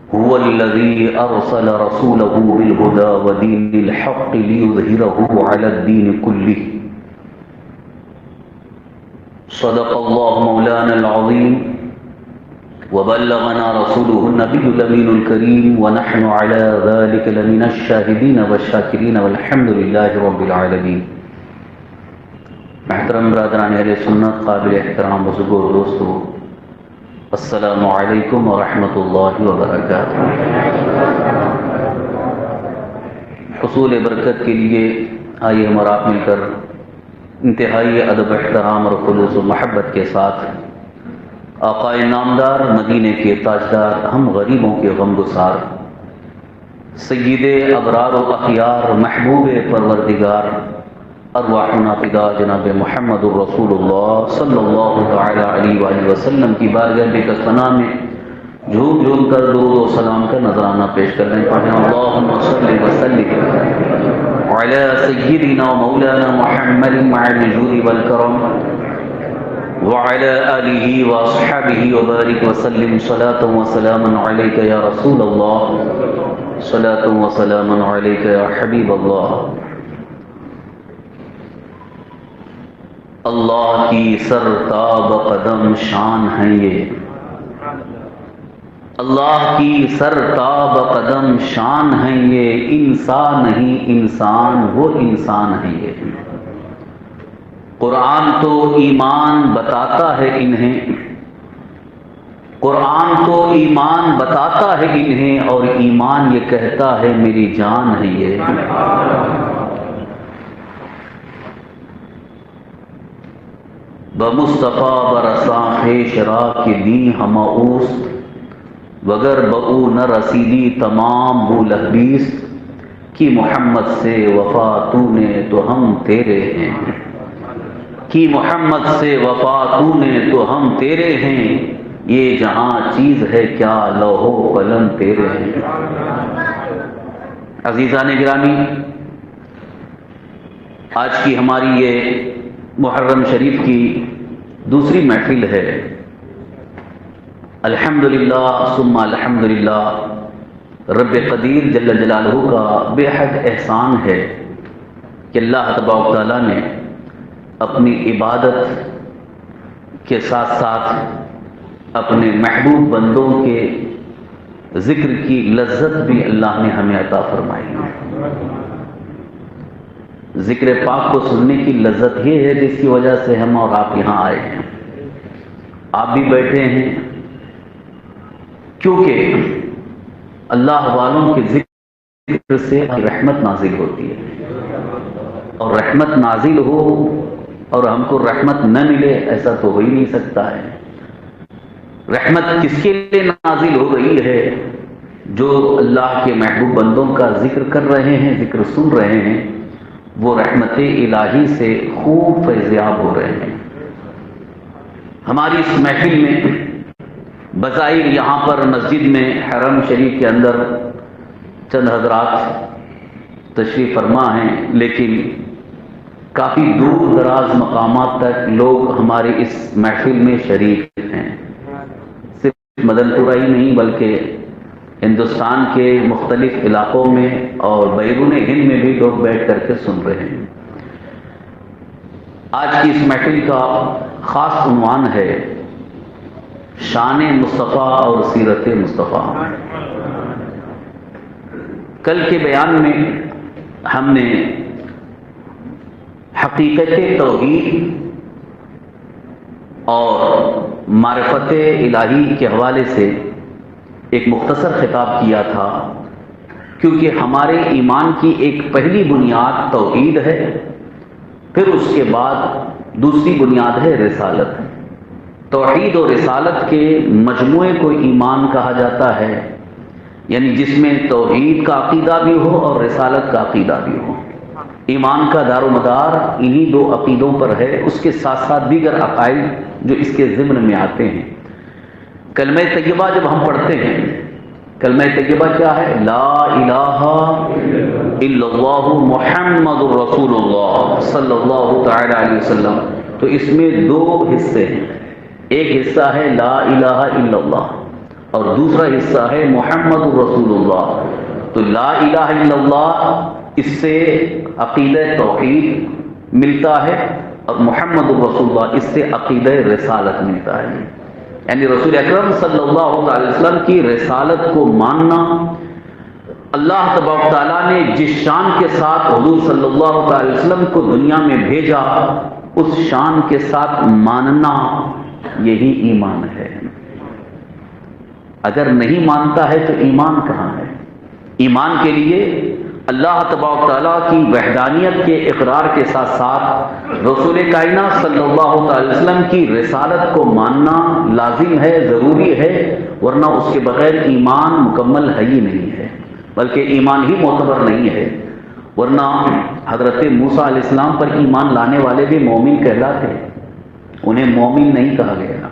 هو الذي أرسل رسوله بالهدى ودين الحق ليظهره على الدين كله. صدق الله مولانا العظيم وبلغنا رسوله النبي الأمين الكريم ونحن على ذلك لمن الشاهدين والشاكرين والحمد لله رب العالمين. محترم برادران اہل سنت، قابل احترام بزرگوں اور دوستو، السلام علیکم ورحمۃ اللہ وبرکاتہ. حصول برکت کے لیے آئیے ہم اور آپ مل کر انتہائی ادب، احترام اور خلوص و محبت کے ساتھ آقا نامدار، مدینے کے تاجدار، ہم غریبوں کے غم گسار، سید ابرار و اخیار، محبوب پروردگار، ارواحنا فدا جناب محمد الرسول اللہ صلی اللہ تعالی علیہ وآلہ وسلم کی بارگاہ بکثنا میں جھوم جھوم کر درود و سلام کا نذرانہ پیش کر رہے ہیں. پڑھیں اللہم صلی وسلم علی سیدنا و مولانا محمد مع الجود والکرم وعلى آلہ واصحابہ وبارک وسلم. صلاۃ و سلام علیک یا رسول اللہ، صلاۃ و سلام علیک یا حبیب اللہ. اللہ کی سرتاب قدم شان ہے یہ، اللہ کی سرتاب قدم شان ہے یہ، انسان نہیں انسان وہ انسان ہے یہ. قرآن تو ایمان بتاتا ہے انہیں، قرآن تو ایمان بتاتا ہے انہیں، اور ایمان یہ کہتا ہے میری جان ہے یہ. بمصطفیٰ برساں خیش را کے دی ہماؤس، وگر بہو نہ رسیدی تمام بو لہبیس کی محمد سے وفا تو نے تو ہم تیرے ہیں، کی محمد سے وفا تو نے تو ہم تیرے ہیں، یہ جہاں چیز ہے کیا لوح و قلم تیرے ہیں. عزیزان گرامی، آج کی ہماری یہ محرم شریف کی دوسری محفل ہے. الحمدللہ ثم الحمدللہ، رب قدیر جل جلالہ کا بے حد احسان ہے کہ اللہ تبارک و تعالیٰ نے اپنی عبادت کے ساتھ ساتھ اپنے محبوب بندوں کے ذکر کی لذت بھی اللہ نے ہمیں عطا فرمائی. ذکر پاک کو سننے کی لذت یہ ہے جس کی وجہ سے ہم اور آپ یہاں آئے ہیں، آپ بھی بیٹھے ہیں، کیونکہ اللہ والوں کے ذکر سے رحمت نازل ہوتی ہے، اور رحمت نازل ہو اور ہم کو رحمت نہ ملے ایسا تو ہو ہی نہیں سکتا ہے. رحمت کس کے لیے نازل ہو رہی ہے؟ جو اللہ کے محبوب بندوں کا ذکر کر رہے ہیں، ذکر سن رہے ہیں، وہ رحمت الہی سے خوب فیضیاب ہو رہے ہیں. ہماری اس محفل میں بظاہر یہاں پر مسجد میں حرم شریف کے اندر چند حضرات تشریف فرما ہیں، لیکن کافی دور دراز مقامات تک لوگ ہماری اس محفل میں شریک ہیں. صرف مدن پورہ ہی نہیں بلکہ ہندوستان کے مختلف علاقوں میں اور بیرون ہند میں بھی لوگ بیٹھ کر کے سن رہے ہیں. آج کی اس محفل کا خاص عنوان ہے شان مصطفیٰ اور سیرت مصطفیٰ. کل کے بیان میں ہم نے حقیقت توحید اور معرفت الہی کے حوالے سے ایک مختصر خطاب کیا تھا، کیونکہ ہمارے ایمان کی ایک پہلی بنیاد توحید ہے، پھر اس کے بعد دوسری بنیاد ہے رسالت. توحید اور رسالت کے مجموعے کو ایمان کہا جاتا ہے، یعنی جس میں توحید کا عقیدہ بھی ہو اور رسالت کا عقیدہ بھی ہو. ایمان کا دار و مدار انہی دو عقیدوں پر ہے، اس کے ساتھ ساتھ دیگر عقائد جو اس کے ضمن میں آتے ہیں. کلمہ طیبہ جب ہم پڑھتے ہیں، کلمہ طیبہ کیا ہے؟ لا الہ الا اللہ محمد رسول اللہ صلی اللہ تعالی علیہ وسلم. تو اس میں دو حصے ہیں. ایک حصہ ہے لا الہ الا اللہ اور دوسرا حصہ ہے محمد رسول اللہ. تو لا الہ الا اللہ اس سے عقیدہ توحید ملتا ہے، اور محمد رسول اللہ اس سے عقیدہ رسالت ملتا ہے. یعنی رسول اکرم صلی اللہ علیہ وسلم کی رسالت کو ماننا، اللہ تبارک تعالیٰ نے جس شان کے ساتھ حضور صلی اللہ علیہ وسلم کو دنیا میں بھیجا اس شان کے ساتھ ماننا، یہی ایمان ہے. اگر نہیں مانتا ہے تو ایمان کہاں ہے؟ ایمان کے لیے اللہ تبارک تعالیٰ کی وحدانیت کے اقرار کے ساتھ ساتھ رسول کائنات صلی اللہ علیہ وسلم کی رسالت کو ماننا لازم ہے، ضروری ہے، ورنہ اس کے بغیر ایمان مکمل ہے ہی نہیں ہے، بلکہ ایمان ہی معتبر نہیں ہے. ورنہ حضرت موسیٰ علیہ السلام پر ایمان لانے والے بھی مومن کہلاتے، انہیں مومن نہیں کہا گیا.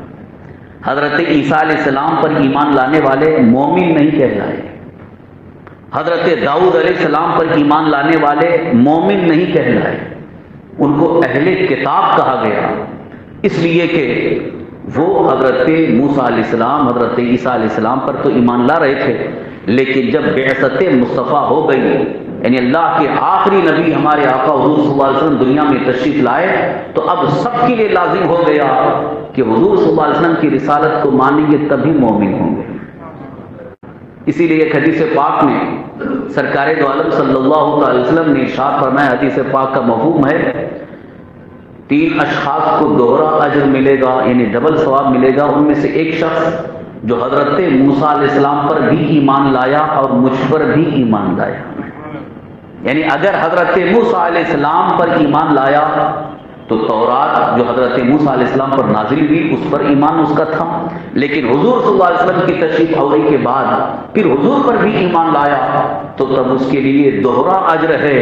حضرت عیسیٰ علیہ السلام پر ایمان لانے والے مومن نہیں کہلائے. حضرت داؤد علیہ السلام پر ایمان لانے والے مومن نہیں کہلائے، ان کو اہل کتاب کہا گیا، اس لیے کہ وہ حضرت موسیٰ علیہ السلام، حضرت عیسیٰ علیہ السلام پر تو ایمان لا رہے تھے، لیکن جب بعثت مصطفیٰ ہو گئی، یعنی اللہ کے آخری نبی ہمارے آقا حضور صلی اللہ علیہ وسلم دنیا میں تشریف لائے، تو اب سب کے لیے لازم ہو گیا کہ حضور صلی اللہ علیہ وسلم کی رسالت کو مانیں گے تبھی مومن ہوں گے. اسی لیے ایک حدیث پاک میں سرکار دو عالم صلی اللہ علیہ وسلم نے ارشاد فرمایا، حدیث پاک کا مفہوم ہے 3 اشخاص کو دوہرا اجر ملے گا، یعنی ڈبل ثواب ملے گا. ان میں سے ایک شخص جو حضرت موسیٰ علیہ السلام پر بھی ایمان لایا اور مجھ پر بھی ایمان لایا. یعنی اگر حضرت موسیٰ علیہ السلام پر ایمان لایا تو تورات جو حضرت موسیٰ علیہ السلام پر نازل ہوئی اس پر ایمان اس کا تھا، لیکن حضور صلی اللہ علیہ وسلم کی تشریف آوری کے بعد پھر حضور پر بھی ایمان لایا تو تب اس کے لیے دوہرا اجر ہے.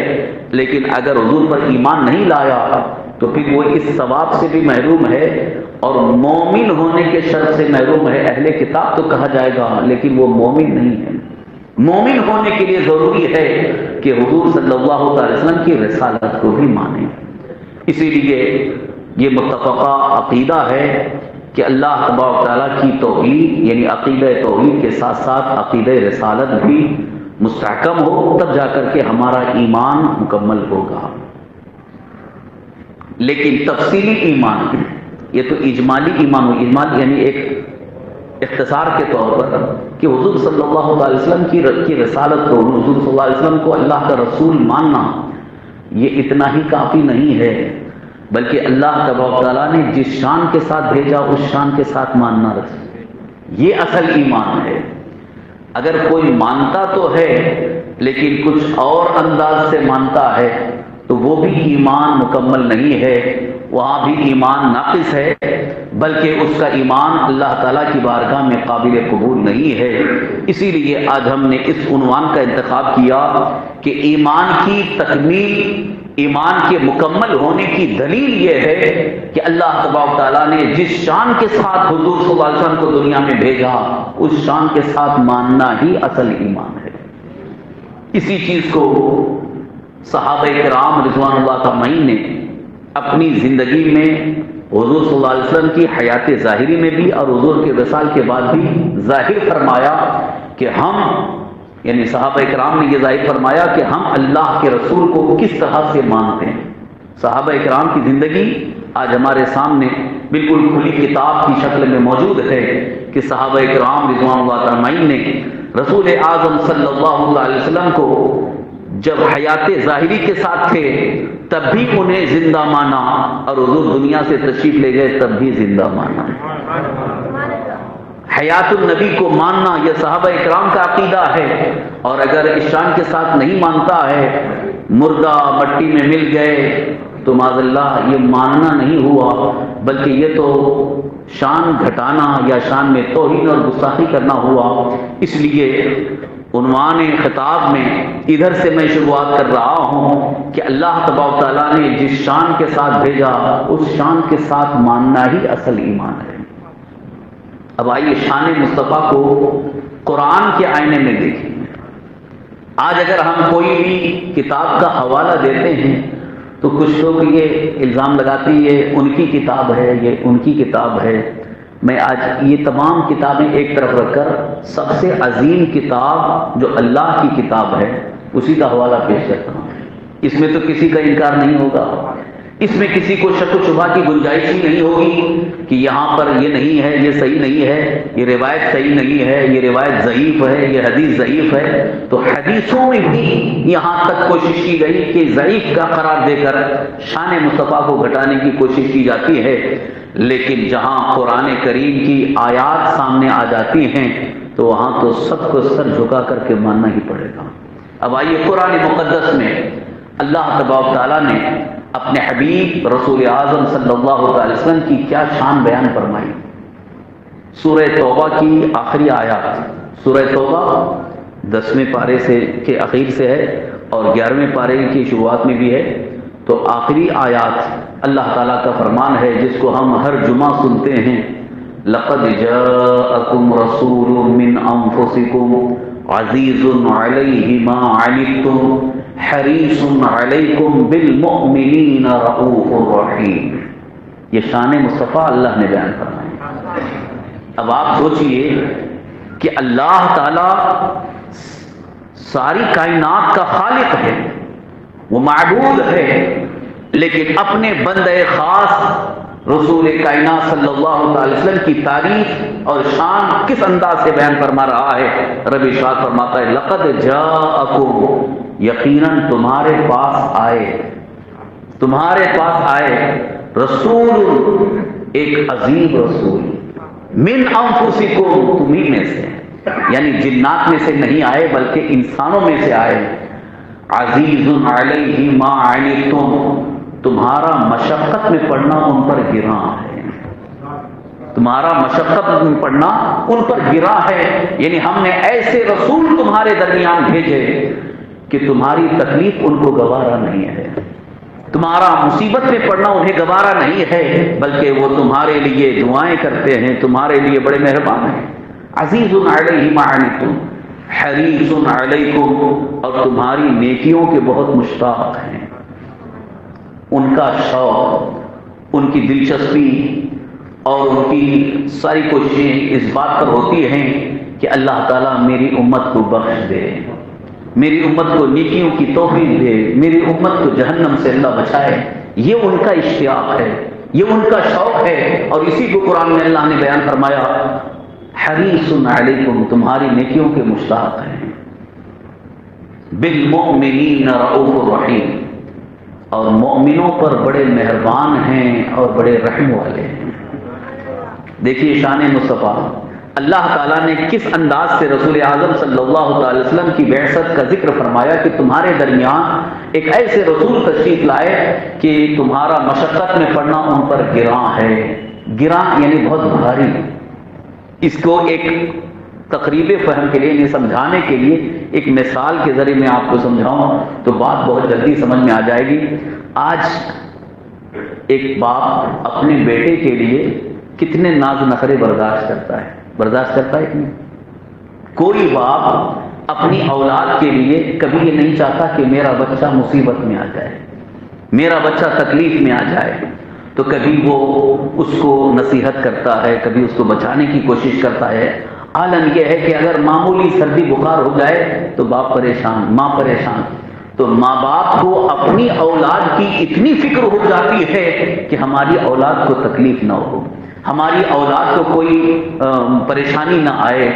لیکن اگر حضور پر ایمان نہیں لایا تو پھر وہ اس ثواب سے بھی محروم ہے اور مومن ہونے کے شرط سے محروم ہے. اہل کتاب تو کہا جائے گا لیکن وہ مومن نہیں ہے. مومن ہونے کے لیے ضروری ہے کہ حضور صلی اللہ علیہ وسلم کی رسالت کو بھی مانیں. اسی لیے یہ متفقہ عقیدہ ہے کہ اللہ تبارک تعالیٰ کی توحید یعنی عقیدہ توحید کے ساتھ ساتھ عقیدہ رسالت بھی مستحکم ہو، تب جا کر کے ہمارا ایمان مکمل ہوگا. لیکن تفصیلی ایمان، یہ تو اجمالی ایمان ہو. اجمال یعنی ایک اختصار کے طور پر کہ حضور صلی اللہ علیہ وسلم کی رسالت کو، حضور صلی اللہ علیہ وسلم کو اللہ کا رسول ماننا، یہ اتنا ہی کافی نہیں ہے، بلکہ اللہ تبارک تعالیٰ نے جس شان کے ساتھ بھیجا اس شان کے ساتھ ماننا یہ اصل ایمان ہے. اگر کوئی مانتا تو ہے لیکن کچھ اور انداز سے مانتا ہے تو وہ بھی ایمان مکمل نہیں ہے، وہاں بھی ایمان ناقص ہے، بلکہ اس کا ایمان اللہ تعالیٰ کی بارگاہ میں قابل قبول نہیں ہے. اسی لیے آج ہم نے اس عنوان کا انتخاب کیا کہ ایمان کی تکمیل، ایمان کے مکمل ہونے کی دلیل یہ ہے کہ اللہ تبارک تعالیٰ نے جس شان کے ساتھ حضور صلی اللہ علیہ وسلم کو دنیا میں بھیجا اس شان کے ساتھ ماننا ہی اصل ایمان ہے. اسی چیز کو صحابہ کرام رضوان اللہ تعالیٰ نے اپنی زندگی میں حضور صلی اللہ علیہ وسلم کی حیات ظاہری میں بھی اور حضور کے وصال کے بعد بھی ظاہر فرمایا کہ ہم، یعنی صحابہ کرام نے یہ ظاہر فرمایا کہ ہم اللہ کے رسول کو کس طرح سے مانتے ہیں. صحابہ کرام کی زندگی آج ہمارے سامنے بالکل کھلی کتاب کی شکل میں موجود ہے کہ صحابہ کرام رضوان اللہ تعالیٰ نے رسول اعظم صلی اللہ علیہ وسلم کو جب حیات ظاہری کے ساتھ تھے تب بھی انہیں زندہ مانا، اور حضور دنیا سے تشریف لے گئے تب بھی زندہ مانا. حیات النبی کو ماننا یہ صحابہ اکرام کا عقیدہ ہے، اور اگر اس شان کے ساتھ نہیں مانتا ہے، مردہ مٹی میں مل گئے تو معاذ اللہ یہ ماننا نہیں ہوا، بلکہ یہ تو شان گھٹانا یا شان میں توہین اور گستاخی کرنا ہوا. اس لیے عنوان خطاب میں ادھر سے میں شروعات کر رہا ہوں کہ اللہ تبارک تعالیٰ نے جس شان کے ساتھ بھیجا اس شان کے ساتھ ماننا ہی اصل ایمان ہے. اب آئیے شان مصطفیٰ کو قرآن کے آئینے میں دیکھیں. آج اگر ہم کوئی بھی کتاب کا حوالہ دیتے ہیں تو کچھ لوگ یہ الزام لگاتے ہیں یہ ان کی کتاب ہے، یہ ان کی کتاب ہے. میں آج یہ تمام کتابیں ایک طرف رکھ کر سب سے عظیم کتاب جو اللہ کی کتاب ہے اسی کا حوالہ پیش کرتا ہوں. اس میں تو کسی کا انکار نہیں ہوگا، اس میں کسی کو شک و شبہ کی گنجائش ہی نہیں ہوگی کہ یہاں پر یہ نہیں ہے، یہ صحیح نہیں ہے، یہ روایت صحیح نہیں ہے، یہ روایت ضعیف ہے، یہ حدیث ضعیف ہے. تو حدیثوں میں بھی یہاں تک کوشش کی گئی کہ ضعیف کا قرار دے کر شان مصطفیٰ کو گھٹانے کی کوشش کی جاتی ہے. لیکن جہاں قرآن کریم کی آیات سامنے آ جاتی ہیں تو وہاں تو سب کو سر جھکا کر کے ماننا ہی پڑے گا. اب آئیے قرآن مقدس میں اللہ تبارک تعالیٰ نے اپنے حبیب رسول اعظم صلی اللہ علیہ وسلم کی کیا شان بیان فرمائی. سورہ توبہ کی آخری آیات، سورہ توبہ 10ویں پارے سے کے اخیر سے ہے اور 11ویں پارے کی شروعات میں بھی ہے. تو آخری آیات اللہ تعالیٰ کا فرمان ہے جس کو ہم ہر جمعہ سنتے ہیں. لقد جاءکم رسول من انفسکم عزیز علیہ ما عنتم حریص علیکم بالمؤمنین رؤوف رحیم. یہ شان مصطفیٰ اللہ نے بیان فرمایا. اب آپ سوچئے کہ اللہ تعالیٰ ساری کائنات کا خالق ہے، وہ معبود ہے، لیکن اپنے بندے خاص رسول کائنات صلی اللہ علیہ وسلم کی تعریف اور شان کس انداز سے بیان فرما رہا ہے. رب ارشاد فرماتا ہے لقد جاءکم، یقیناً تمہارے پاس آئے رسول، ایک عظیم رسول، من انفسکم، تمہیں میں سے، یعنی جنات میں سے نہیں آئے بلکہ انسانوں میں سے آئے. عزیز علیہ ما عنتم، تمہارا مشقت میں پڑنا ان پر گراں ہے، تمہارا مشقت میں پڑنا ان پر گراں ہے. یعنی ہم نے ایسے رسول تمہارے درمیان بھیجے کہ تمہاری تکلیف ان کو گوارا نہیں ہے، تمہارا مصیبت میں پڑنا انہیں گوارا نہیں ہے، بلکہ وہ تمہارے لیے دعائیں کرتے ہیں، تمہارے لیے بڑے مہربان ہیں. عزیز علیہ ما عنتم حریص علیکم، اور تمہاری نیکیوں کے بہت مشتاق ہیں. ان کا شوق، ان کی دلچسپی اور ان کی ساری کوششیں اس بات پر ہوتی ہیں کہ اللہ تعالیٰ میری امت کو بخش دے، میری امت کو نیکیوں کی توفیق دے، میری امت کو جہنم سے اللہ بچائے. یہ ان کا اشتیاق ہے، یہ ان کا شوق ہے. اور اسی کو قرآن میں اللہ نے بیان فرمایا حریص علیکم، تمہاری نیکیوں کے مشتاق ہیں. بالمؤمنین رؤوف رحیم، اور مومنوں پر بڑے مہربان ہیں اور بڑے رحم والے ہیں. دیکھیے شان مصطفیٰ، اللہ تعالیٰ نے کس انداز سے رسول اعظم صلی اللہ علیہ وسلم کی بعثت کا ذکر فرمایا کہ تمہارے درمیان ایک ایسے رسول تشریف لائے کہ تمہارا مشقت میں پڑنا ان پر گراں ہے. گراں یعنی بہت بھاری. اس کو ایک تقریب فہم کے لیے، سمجھانے کے لیے ایک مثال کے ذریعے میں آپ کو سمجھاؤں تو بات بہت جلدی سمجھ میں آ جائے گی. آج ایک باپ اپنے بیٹے کے لیے کتنے ناز نخرے برداشت کرتا ہے کہ نہیں؟ کوئی باپ اپنی اولاد کے لیے کبھی یہ نہیں چاہتا کہ میرا بچہ مصیبت میں آ جائے، میرا بچہ تکلیف میں آ جائے. تو کبھی وہ اس کو نصیحت کرتا ہے، کبھی اس کو بچانے کی کوشش کرتا ہے. عالم یہ ہے کہ اگر معمولی سردی بخار ہو جائے تو باپ پریشان، ماں پریشان. تو ماں باپ کو اپنی اولاد کی اتنی فکر ہو جاتی ہے کہ ہماری اولاد کو تکلیف نہ ہو، ہماری اولاد کو کوئی پریشانی نہ آئے.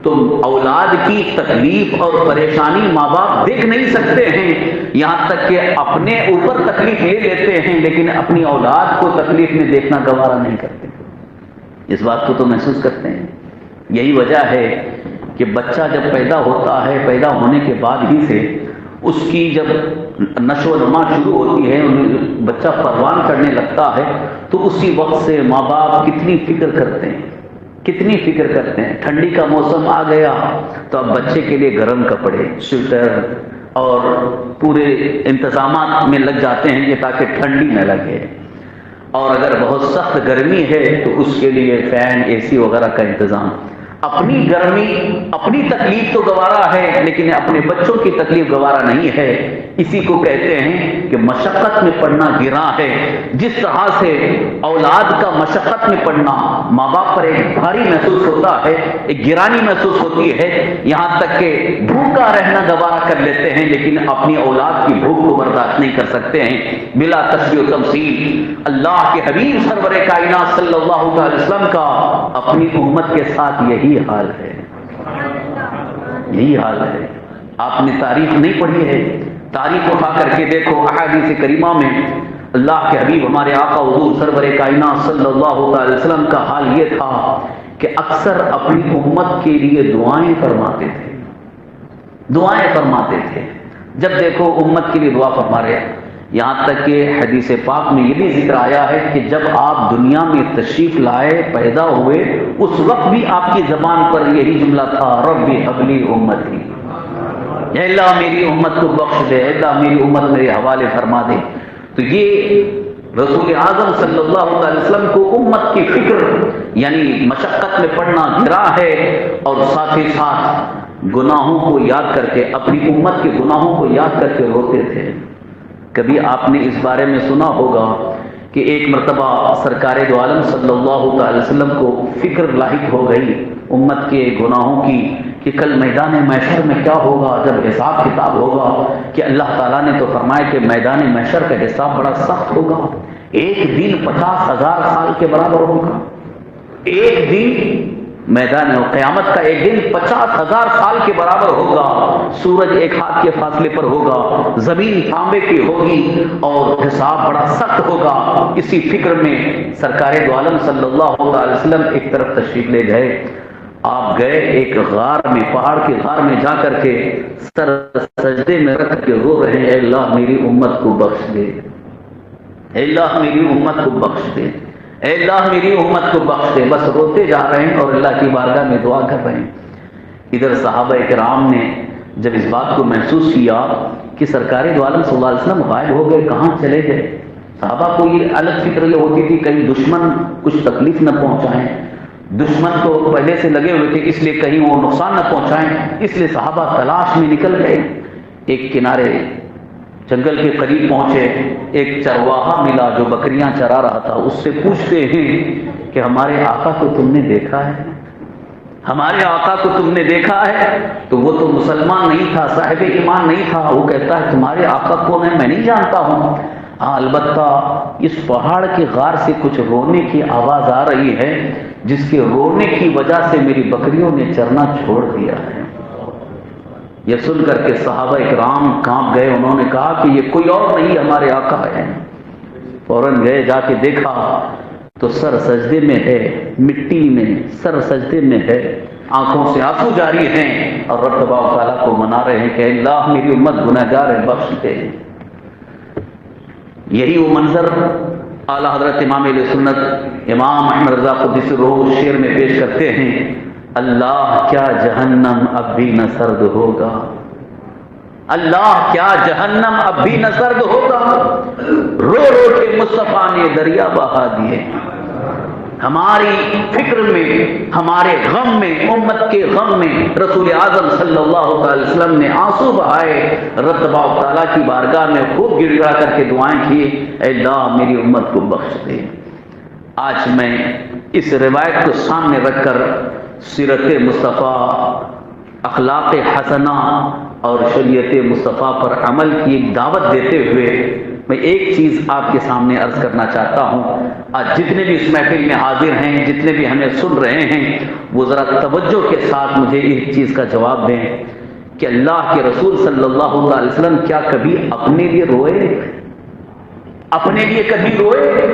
تو اولاد کی تکلیف اور پریشانی ماں باپ دیکھ نہیں سکتے ہیں، یہاں تک کہ اپنے اوپر تکلیف لے لیتے ہیں لیکن اپنی اولاد کو تکلیف میں دیکھنا گوارا نہیں کرتے. اس بات کو تو محسوس کرتے ہیں. یہی وجہ ہے کہ بچہ جب پیدا ہوتا ہے، پیدا ہونے کے بعد ہی سے اس کی جب نشو و نما شروع ہوتی ہے، بچہ پروان چڑھنے لگتا ہے، تو اسی وقت سے ماں باپ کتنی فکر کرتے ہیں، کتنی فکر کرتے ہیں. ٹھنڈی کا موسم آ گیا تو اب بچے کے لیے گرم کپڑے، سویٹر اور پورے انتظامات میں لگ جاتے ہیں کہ تاکہ ٹھنڈی نہ لگے. اور اگر بہت سخت گرمی ہے تو اس کے لیے فین، اے سی وغیرہ کا انتظام. اپنی گرمی اپنی تکلیف تو گوارا ہے لیکن اپنے بچوں کی تکلیف گوارا نہیں ہے. اسی کو کہتے ہیں کہ مشقت میں پڑنا گراں ہے. جس طرح سے اولاد کا مشقت میں پڑنا ماں باپ پر ایک بھاری محسوس ہوتا ہے, ایک گرانی محسوس ہوتی ہے, یہاں تک کہ بھوکا رہنا گوارا کر لیتے ہیں لیکن اپنی اولاد کی بھوک کو برداشت نہیں کر سکتے ہیں. بلا تشبیہ و تمثیل اللہ کے حبیب سرور کائنات صلی اللہ علیہ وسلم کا اپنی امت کے ساتھ یہی حال ہے, یہی حال ہے. آپ نے تاریخ نہیں پڑھی ہے, تاریخ اٹھا کر کے دیکھو. احادیث کریمہ میں اللہ کے حبیب ہمارے آقا حضور سرور کائنات صلی اللہ علیہ وسلم کا حال یہ تھا کہ اکثر اپنی امت کے لیے دعائیں فرماتے تھے, دعائیں فرماتے تھے. جب دیکھو امت کے لیے دعا فرما رہے ہیں, یہاں تک کہ حدیث پاک میں یہ بھی ذکر آیا ہے کہ جب آپ دنیا میں تشریف لائے, پیدا ہوئے, اس وقت بھی آپ کی زبان پر یہی جملہ تھا, ربی حبلی امتی, اے اللہ میری امت کو بخش دے, اے اللہ میری امت میرے حوالے فرما دے. تو یہ رسول اعظم صلی اللہ علیہ وسلم کو امت کی فکر یعنی مشقت میں پڑنا گراں ہے, اور ساتھ ہی ساتھ گناہوں کو یاد کر کے, اپنی امت کے گناہوں کو یاد کر کے روتے تھے. کبھی آپ نے اس بارے میں سنا ہوگا کہ ایک مرتبہ سرکار دو عالم صلی اللہ علیہ وسلم کو فکر لاحق ہو گئی امت کے گناہوں کی کہ کل میدان محشر میں کیا ہوگا جب حساب کتاب ہوگا. کہ اللہ تعالیٰ نے تو فرمایا کہ میدان محشر کا حساب بڑا سخت ہوگا, ایک دن 50,000 سال کے برابر ہوگا. ایک دن میدان قیامت کا ایک دن 50,000 سال کے برابر ہوگا. سورج ایک ہاتھ کے فاصلے پر ہوگا, زمین تانبے کی ہوگی, اور حساب بڑا سخت ہوگا. اسی فکر میں سرکار دو عالم صلی اللہ علیہ وسلم ایک طرف تشریف لے گئے. آپ گئے ایک غار میں, پہاڑ کے غار میں جا کر کے سر سجدے میں رکھ کے رو رہے ہیں, اے اللہ میری امت کو بخش دے, اے اللہ میری امت کو بخش دے, اے اللہ میری امت کو بخش دے. بس روتے جا رہے ہیں اور اللہ کی بارگاہ میں دعا کر رہے ہیں. ادھر صحابہ کرام نے جب اس بات کو محسوس کیا کہ سرکار دو عالم صلی اللہ علیہ وسلم غائب ہو گئے, کہاں چلے گئے, صحابہ کو یہ الگ فکر یہ ہوتی تھی کہیں دشمن کچھ تکلیف نہ پہنچائیں. دشمن تو پہلے سے لگے ہوئے تھے, اس لیے کہیں وہ نقصان نہ پہنچائیں, اس لیے صحابہ تلاش میں نکل گئے. ایک کنارے جنگل کے قریب پہنچے, ایک چرواہا ملا جو بکریاں چرا رہا تھا. اس سے پوچھتے ہیں کہ ہمارے آقا کو تم نے دیکھا ہے, ہمارے آقا کو تم نے دیکھا ہے؟ تو وہ تو مسلمان نہیں تھا, صاحب ایمان نہیں تھا. وہ کہتا ہے تمہارے آقا کو میں نہیں جانتا ہوں. ہاں البتہ اس پہاڑ کے غار سے کچھ رونے کی آواز آ رہی ہے, جس کے رونے کی وجہ سے میری بکریوں نے چرنا چھوڑ دیا ہے. یہ سن کر کے صحابہ اکرام کانپ گئے. انہوں نے کہا کہ یہ کوئی اور نہیں ہمارے آقا ہے. فوراً گئے, جا کے دیکھا تو سر سجدے میں ہے, مٹی میں سر سجدے میں ہے, آنکھوں سے آنسو جاری ہیں, اور رب تبارک و تعالیٰ کو منا رہے ہیں کہ اللہ میری امت گنہگار ہے, بخش دے. یہی وہ منظر اعلیٰ حضرت امام اہل سنت امام احمد رضا قدس روح شعر میں پیش کرتے ہیں, اللہ کیا جہنم اب بھی نہ سرد ہوگا, اللہ کیا جہنم اب بھی نہ سرد ہوگا, رو رو کے مصطفیٰ نے دریا بہا دیے. ہماری فکر میں, ہمارے غم میں, امت کے غم میں رسول اعظم صلی اللہ علیہ وسلم نے آنسو بہائے, رب تبارک و تعالیٰ کی بارگاہ میں خوب گڑ گڑا کر کے دعائیں کی, اے اللہ میری امت کو بخش دے. آج میں اس روایت کو سامنے رکھ کر سیرت مصطفیٰ, اخلاق حسنہ اور شریعت مصطفیٰ پر عمل کی ایک دعوت دیتے ہوئے میں ایک چیز آپ کے سامنے عرض کرنا چاہتا ہوں. آج جتنے بھی اس محفل میں حاضر ہیں, جتنے بھی ہمیں سن رہے ہیں, وہ ذرا توجہ کے ساتھ مجھے ایک چیز کا جواب دیں کہ اللہ کے رسول صلی اللہ علیہ وسلم کیا کبھی اپنے لیے روئے؟ اپنے لیے کبھی روئے؟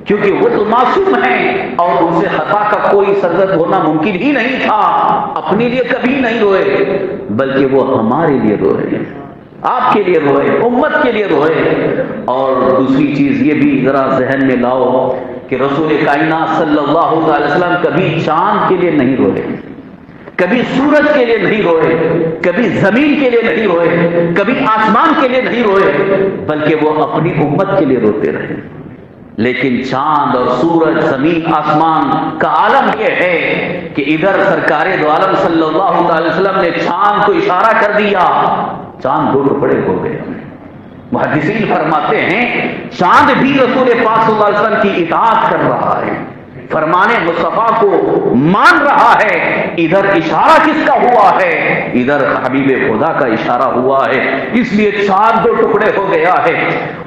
کیونکہ وہ تو معصوم ہیں اور ان سے خطا کا کوئی سرزد ہونا ممکن ہی نہیں تھا. اپنے لیے کبھی نہیں روئے, بلکہ وہ ہمارے لیے روئے, آپ کے لیے روئے, امت کے لیے روئے. اور دوسری چیز یہ بھی ذرا ذہن میں لاؤ کہ رسول کائنات صلی اللہ علیہ وسلم کبھی چاند کے لیے نہیں روئے, کبھی سورج کے لیے نہیں روئے, کبھی زمین کے لیے نہیں روئے, کبھی آسمان کے لیے نہیں روئے, بلکہ وہ اپنی امت کے لیے روتے رہے. لیکن چاند اور سورج، زمین آسمان کا عالم یہ ہے کہ ادھر سرکار دو عالم صلی اللہ علیہ وسلم نے چاند کو اشارہ کر دیا، چاند دو ٹکڑے ہو گئے۔ محدثین فرماتے ہیں چاند بھی رسول پاک صلی اللہ علیہ وسلم کی اطاعت کر رہا ہے، فرمان مصطفیٰ کو مان رہا ہے۔ ادھر اشارہ کس کا ہوا ہے؟ ادھر حبیب خدا کا اشارہ ہوا ہے، اس لیے چاند دو ٹکڑے ہو گیا ہے۔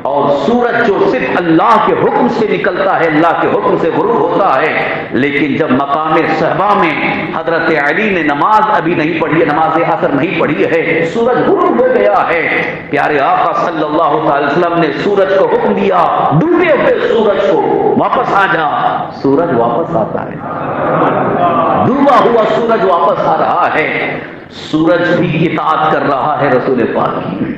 اور سورج جو صرف اللہ کے حکم سے نکلتا ہے، اللہ کے حکم سے غروب ہوتا ہے، لیکن جب مقام صحبہ میں حضرت علی نے نماز ابھی نہیں پڑھی ہے، نماز عصر نہیں پڑھی ہے، سورج غروب ہو گیا ہے، پیارے آقا صلی اللہ علیہ وسلم نے سورج کو حکم دیا، ڈوبے ہوئے سورج کو واپس آ جا۔ سورج واپس آتا ہے، ڈوبا ہوا سورج واپس آ رہا ہے۔ سورج بھی اطاعت کر رہا ہے رسول پاک کی۔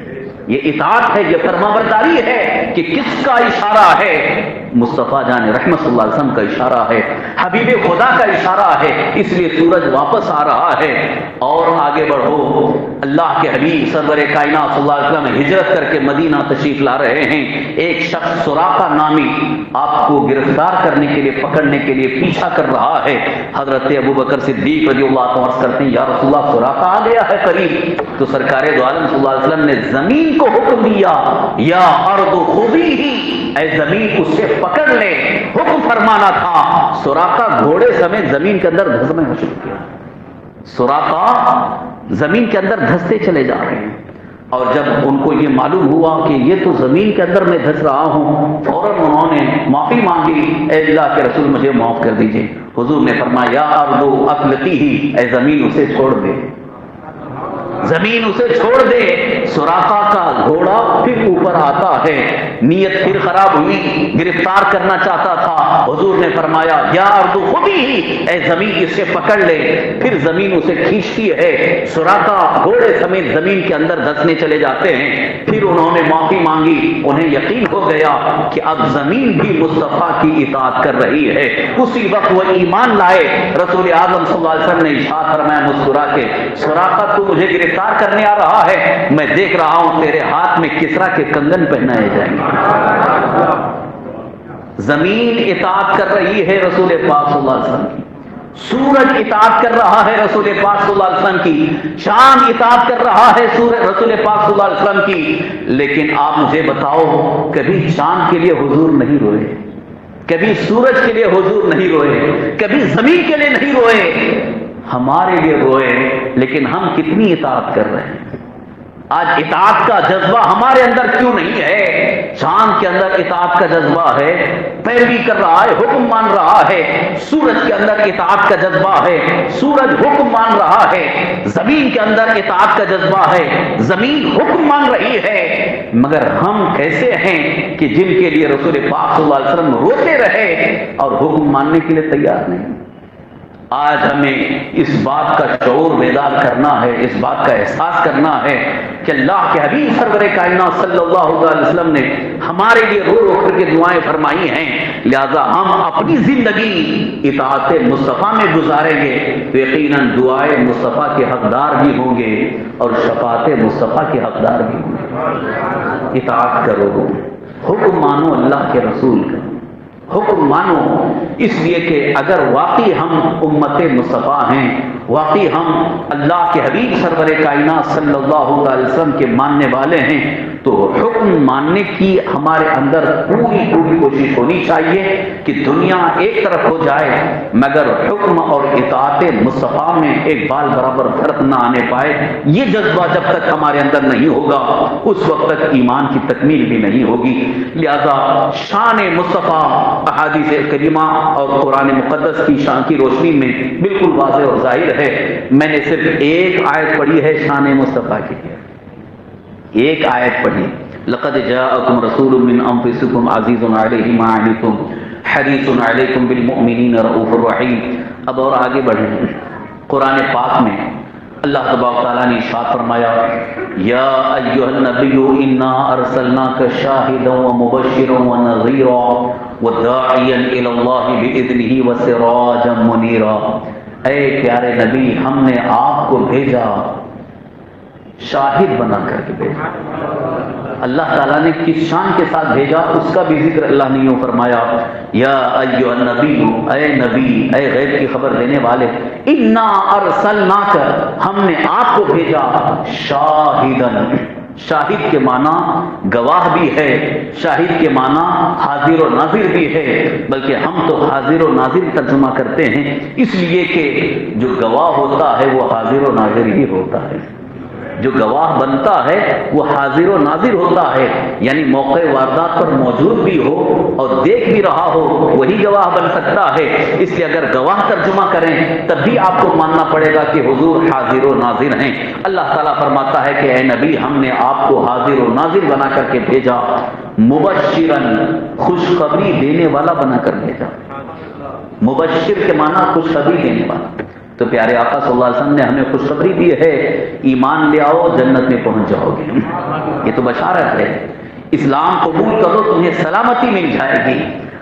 یہ اطاعت ہے، یہ فرمانبرداری ہے کہ کس کا اشارہ ہے؟ مصطفیٰ جان رحمت صلی اللہ علیہ وسلم کا اشارہ ہے، حبیب خدا کا اشارہ ہے، اس لیے سورج واپس آ رہا ہے۔ اور آگے بڑھو، اللہ کے حبیب سرور کائنات صلی اللہ علیہ وسلم ہجرت کر کے مدینہ تشریف لا رہے ہیں۔ ایک شخص سراقہ نامی آپ کو گرفتار کرنے کے لیے، پکڑنے کے لیے پیچھا کر رہا ہے۔ حضرت ابوبکر صدیق رضی اللہ عنہ عرض کرتے ہیں یا رسول اللہ سراقہ آ گیا ہے قریب، تو سرکار دو عالم صلی اللہ علیہ وسلم نے زمین کو حکم دیا یا ارض خذی ہی، اے زمین اس سے پکڑ لے۔ حکم فرمانا تھا، سراقہ گھوڑے سمیت زمین کے اندر دھسنا شروع کیا۔ سراقہ زمین کے اندر دھستے چلے جا رہے ہیں، اور جب ان کو یہ معلوم ہوا کہ یہ تو زمین کے اندر میں دھس رہا ہوں، فوراً انہوں نے معافی مانگی، اے اللہ کے رسول مجھے معاف کر دیجئے۔ حضور نے فرمایا یا ارض اقلتی، اے زمین اسے چھوڑ دے، زمین اسے چھوڑ دے۔ سراقہ کا گھوڑا پھر اوپر آتا ہے، نیت پھر خراب ہوئی، گرفتار کرنا چاہتا تھا۔ حضور نے فرمایا یا ارض خذی، اے زمین اسے پکڑ لے۔ پھر زمین اسے کھینچتی ہے، سراقہ گھوڑے سمیت زمین کے اندر دھسنے چلے جاتے ہیں۔ پھر انہوں نے معافی مانگی، انہیں یقین ہو گیا کہ اب زمین بھی مصطفیٰ کی اطاعت کر رہی ہے۔ اسی وقت وہ ایمان لائے۔ رسول اعظم صلی اللہ علیہ وسلم نے ارشاد فرمایا مسکرا کے، سراقہ تو مجھے گرفتار کرنے آ رہا ہے، میں دیکھ رہا ہوں تیرے ہاتھ میں کسرا کے کنگن پہنائے جائیں گے۔ زمین اطاعت کر رہی ہے رسول پاک صلی اللہ علیہ وسلم کی، سورج اطاعت کر رہا ہے رسول پاک صلی اللہ علیہ وسلم کی، چاند اطاعت کر رہا ہے رسول پاک صلی اللہ علیہ وسلم کی۔ لیکن آپ مجھے بتاؤ، کبھی چاند کے لیے حضور نہیں روئے، کبھی سورج کے لیے حضور نہیں روئے، کبھی زمین کے لیے نہیں روئے، ہمارے لیے روئے۔ لیکن ہم کتنی اطاعت کر رہے ہیں؟ آج اطاعت کا جذبہ ہمارے اندر کیوں نہیں ہے؟ چاند کے اندر اطاعت کا جذبہ ہے، پیروی کر رہا ہے، حکم مان رہا ہے۔ سورج کے اندر اطاعت کا جذبہ ہے، سورج حکم مان رہا ہے۔ زمین کے اندر اطاعت کا جذبہ ہے، زمین حکم مان رہی ہے۔ مگر ہم کیسے ہیں کہ جن کے لیے رسول پاک صلی اللہ علیہ وسلم روتے رہے اور حکم ماننے کے لیے تیار نہیں؟ آج ہمیں اس بات کا شعور بیدار کرنا ہے، اس بات کا احساس کرنا ہے کہ اللہ کے حبیب سرور کائنات صلی اللہ علیہ وسلم نے ہمارے لیے رو رو کر کے دعائیں فرمائی ہیں، لہذا ہم اپنی زندگی اطاعت مصطفیٰ میں گزاریں گے تو یقیناً دعائیں مصطفیٰ کے حقدار بھی ہوں گے اور شفاعت مصطفیٰ کے حقدار بھی ہوں گے۔ اطاعت کرو، حکم مانو اللہ کے رسول کا، حکم مانو، اس لیے کہ اگر واقعی ہم امت مصطفیٰ ہیں، واقعی ہم اللہ کے حبیب سرور کائنات صلی اللہ علیہ وسلم کے ماننے والے ہیں، تو حکم ماننے کی ہمارے اندر پوری کوشش ہونی چاہیے کہ دنیا ایک طرف ہو جائے مگر حکم اور اطاعت مصطفیٰ میں ایک بال برابر فرق نہ آنے پائے۔ یہ جذبہ جب تک ہمارے اندر نہیں ہوگا اس وقت تک ایمان کی تکمیل بھی نہیں ہوگی۔ لہذا شان مصطفیٰ احادیث کریمہ اور قرآن مقدس کی شان کی روشنی میں بالکل واضح اور ظاہر ہے۔ میں نے صرف ایک آیت پڑھی ہے شان مصطفیٰ کی، ایک آیت پڑھی، لقد جاءکم رسول من انفسکم عزیز علیہ ما عنتم حریص علیکم بالمؤمنین رؤوف الرحیم۔ اب اور آگے بڑھیں، قرآن پاک میں اللہ تبارک تعالیٰ نے ارشاد فرمایا یا ایھا النبی انا ارسلناک شاہدا ومبشرا ونذیرا وداعیا الی اللہ باذنہ وسراجا منیرا۔ اے پیارے نبی، ہم نے آپ کو بھیجا شاہد بنا کر کے بھیجا۔ اللہ تعالیٰ نے کس شان کے ساتھ بھیجا اس کا بھی ذکر اللہ نے یوں فرمایا، یا ایھا النبی، اے نبی، اے غیب کی خبر دینے والے، انا ارسلناک، ہم نے آپ کو بھیجا شاہدن، شاہد کے معنی گواہ بھی ہے، شاہد کے معنی حاضر و ناظر بھی ہے، بلکہ ہم تو حاضر و ناظر ترجمہ کرتے ہیں، اس لیے کہ جو گواہ ہوتا ہے وہ حاضر و ناظر ہی ہوتا ہے، جو گواہ بنتا ہے وہ حاضر و ناظر ہوتا ہے، یعنی موقع واردات پر موجود بھی ہو اور دیکھ بھی رہا ہو وہی گواہ بن سکتا ہے۔ اس لیے اگر گواہ ترجمہ کریں تب بھی آپ کو ماننا پڑے گا کہ حضور حاضر و ناظر ہیں۔ اللہ تعالیٰ فرماتا ہے کہ اے نبی، ہم نے آپ کو حاضر و ناظر بنا کر کے بھیجا، مبشرن، خوشخبری دینے والا بنا کر بھیجا۔ مبشر کے معنی خوشخبری دینے والا۔ تو پیارے آقا صلی اللہ علیہ وسلم نے ہمیں خوشخبری دی ہے، ایمان لے آؤ جنت میں پہنچ جاؤ گے، یہ تو بشارت ہے۔ اسلام قبول کرو تمہیں سلامتی مل جائے گی،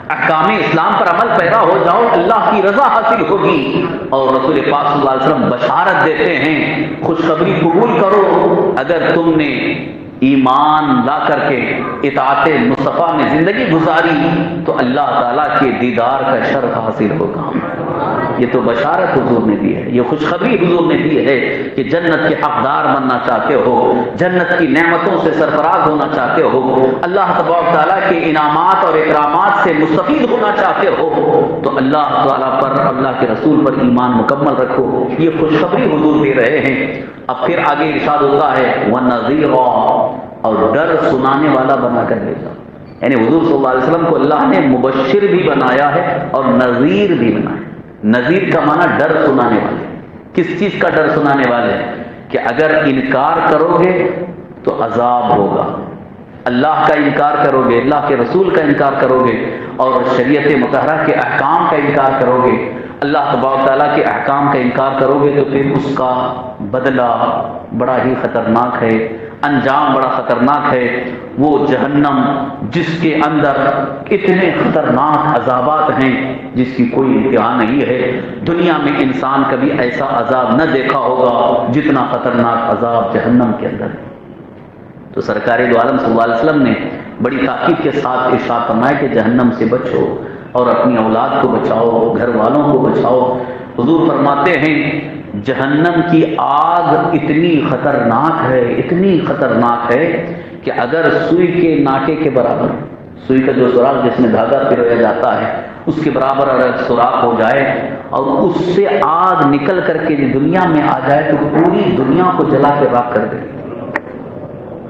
احکام اسلام پر عمل پیرا ہو جاؤ اللہ کی رضا حاصل ہوگی۔ اور رسول پاک صلی اللہ علیہ وسلم بشارت دیتے ہیں، خوشخبری قبول کرو، اگر تم نے ایمان لا کر کے اطاعت مصطفیٰ میں زندگی گزاری تو اللہ تعالیٰ کے دیدار کا شرف حاصل ہوگا۔ یہ تو بشارت حضور نے دی ہے، یہ خوشخبری حضور نے دی ہے کہ جنت کے حقدار بننا چاہتے ہو، جنت کی نعمتوں سے سرفراز ہونا چاہتے ہو، اللہ تبارک تعالیٰ کے انعامات اور اکرامات سے مستفید ہونا چاہتے ہو تو اللہ تعالیٰ پر، اللہ کے رسول پر ایمان مکمل رکھو۔ یہ خوشخبری حضور دے رہے ہیں۔ اب پھر آگے ارشاد ہوتا ہے وَنَذِيرًا، اور ڈر سنانے والا بنا کر بھیجا، یعنی حضور صلی اللہ علیہ وسلم کو اللہ نے مبشر بھی بنایا ہے اور نذیر بھی بنایا۔ نذیر کا معنی ڈر سنانے والے۔ کس چیز کا ڈر سنانے والے؟ کہ اگر انکار کرو گے تو عذاب ہوگا، اللہ کا انکار کرو گے، اللہ کے رسول کا انکار کرو گے اور شریعت مطہرہ کے احکام کا انکار کرو گے، اللہ تبارک تعالیٰ کے احکام کا انکار کرو گے تو پھر اس کا بدلہ بڑا ہی خطرناک ہے، انجام بڑا خطرناک ہے۔ وہ جہنم جس کے اندر اتنے خطرناک عذابات ہیں جس کی کوئی انتہا نہیں ہے، دنیا میں انسان کبھی ایسا عذاب نہ دیکھا ہوگا جتنا خطرناک عذاب جہنم کے اندر ہے۔ تو سرکار دو عالم صلی اللہ علیہ وسلم نے بڑی تاکید کے ساتھ ارشاد فرمایا کہ جہنم سے بچو اور اپنی اولاد کو بچاؤ، گھر والوں کو بچاؤ۔ حضور فرماتے ہیں جہنم کی آگ اتنی خطرناک ہے، اتنی خطرناک ہے کہ اگر سوئی کے ناکے کے برابر، سوئی کا جو سوراخ جس میں دھاگا پرویا جاتا ہے اس کے برابر اگر سوراخ ہو جائے اور اس سے آگ نکل کر کے دنیا میں آ جائے تو پوری دنیا کو جلا کے راکھ کر دے۔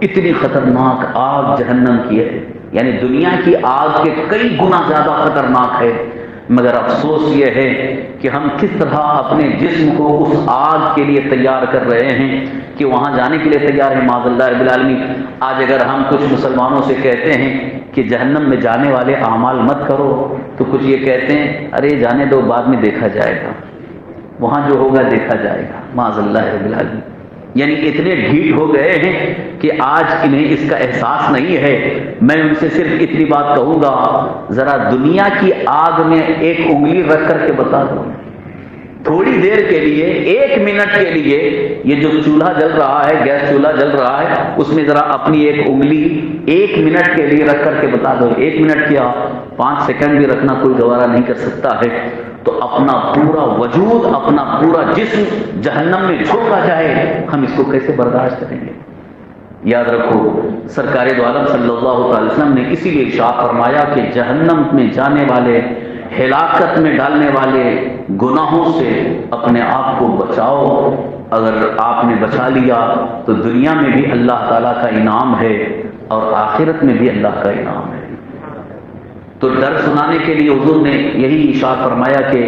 اتنی خطرناک آگ جہنم کی ہے، یعنی دنیا کی آگ کے کئی گنا زیادہ خطرناک ہے۔ مگر افسوس یہ ہے کہ ہم کس طرح اپنے جسم کو اس آگ کے لیے تیار کر رہے ہیں کہ وہاں جانے کے لیے تیار ہیں، معاذ اللہ رب العالمین۔ آج اگر ہم کچھ مسلمانوں سے کہتے ہیں کہ جہنم میں جانے والے اعمال مت کرو تو کچھ یہ کہتے ہیں ارے جانے دو، بعد میں دیکھا جائے گا، وہاں جو ہوگا دیکھا جائے گا، معاذ اللہ رب العالمین۔ یعنی اتنے ڈھیٹ ہو گئے ہیں کہ آج انہیں اس کا احساس نہیں ہے۔ میں ان سے صرف اتنی بات کہوں گا، ذرا دنیا کی آگ میں ایک انگلی رکھ کر کے بتا دو، تھوڑی دیر کے لیے، ایک منٹ کے لیے، یہ جو چولہا جل رہا ہے، گیس چولہا جل رہا ہے، اس میں ذرا اپنی ایک انگلی ایک منٹ کے لیے رکھ کر کے بتا دو، ایک منٹ کیا 5 سیکنڈ بھی رکھنا کوئی گوارا نہیں کر سکتا ہے، تو اپنا پورا وجود، اپنا پورا جسم جہنم میں جھونکا جائے، ہم اس کو کیسے برداشت کریں گے؟ یاد رکھو سرکار دو عالم صلی اللہ علیہ وسلم نے اسی لیے ارشاد فرمایا کہ جہنم میں جانے والے، ہلاکت میں ڈالنے والے گناہوں سے اپنے آپ کو بچاؤ۔ اگر آپ نے بچا لیا تو دنیا میں بھی اللہ تعالیٰ کا انعام ہے اور آخرت میں بھی اللہ کا انعام ہے۔ تو ڈر سنانے کے لیے حضور نے یہی ارشاد فرمایا کہ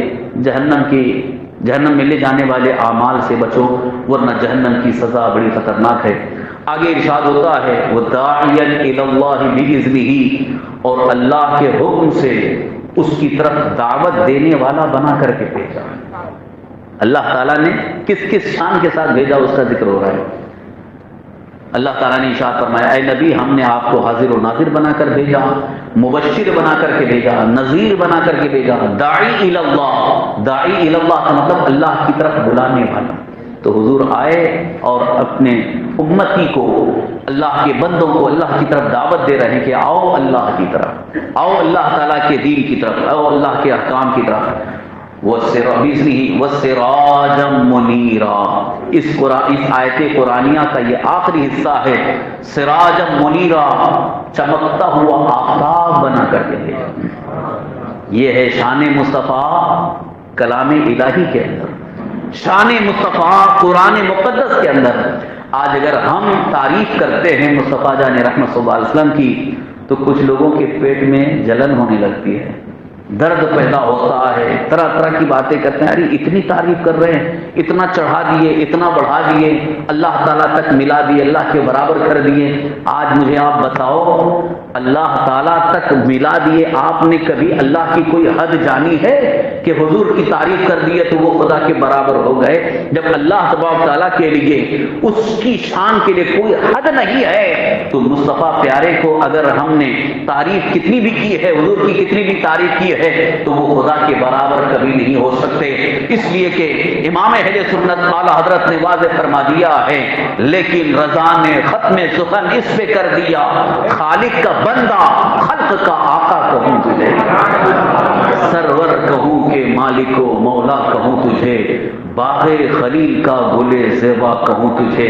جہنم میں لے جانے والے اعمال سے بچو ورنہ جہنم کی سزا بڑی خطرناک ہے۔ آگے ارشاد ہوتا ہے وَدَاعِيًا إِلَى اللَّهِ بِإِذْنِهِ، اور اللہ کے حکم سے اس کی طرف دعوت دینے والا بنا کر کے بھیجا۔ اللہ تعالیٰ نے کس کس شان کے ساتھ بھیجا اس کا ذکر ہو رہا ہے۔ اللہ تعالیٰ نے ارشاد فرمایا اے نبی ہم نے آپ کو حاضر و ناظر بنا کر بھیجا، مبشر بنا کر کے بھیجا، نذیر بنا کر کے بھیجا، داعی الی اللہ، داعی الی اللہ کا مطلب اللہ کی طرف بلانے والا، تو حضور آئے اور اپنے امتی کو، اللہ کے بندوں کو اللہ کی طرف دعوت دے رہے ہیں کہ آؤ اللہ کی طرف، آؤ اللہ تعالیٰ کے دین کی طرف، آؤ اللہ کے احکام کی طرف۔ وَسِرَاجًا مُنِيرًا، اس آیت قرآنیہ کا یہ آخری حصہ ہے، سراجا منیرا، چمکتا ہوا آفتاب بنا کر کے۔ یہ ہے شان مصطفیٰ کلام الہی کے اندر، شان مصطفیٰ قرآن مقدس کے اندر۔ آج اگر ہم تعریف کرتے ہیں مصطفیٰ جان رحمت صلی اللہ علیہ وسلم کی تو کچھ لوگوں کے پیٹ میں جلن ہونے لگتی ہے، درد پیدا ہوتا ہے، طرح طرح کی باتیں کرتے ہیں، ارے اتنی تعریف کر رہے ہیں، اتنا چڑھا دیے، اتنا بڑھا دیے، اللہ تعالیٰ تک ملا دیے، اللہ کے برابر کر دیے۔ آج مجھے آپ بتاؤ، اللہ تعالیٰ تک ملا دیے، آپ نے کبھی اللہ کی کوئی حد جانی ہے کہ حضور کی تعریف کر دیے تو وہ خدا کے برابر ہو گئے؟ جب اللہ تبارک تعالیٰ کے لیے، اس کی شان کے لیے کوئی حد نہیں ہے تو مصطفیٰ پیارے کو اگر ہم نے تعریف کتنی بھی کی ہے، حضور کی کتنی بھی تعریف کی ہے، تو وہ خدا کے برابر کبھی نہیں ہو سکتے۔ اس لیے کہ امام اہل سنت اعلی حضرت نے واضح فرما دیا ہے، لیکن رضا نے ختم سخن اس پہ کر دیا، خالق کا بندہ خلق کا آقا کہوں تجھے، سرور کہوں کہ مالک و مولا کہوں تجھے، باغ خلیل کا گلے زیبا کہوں تجھے،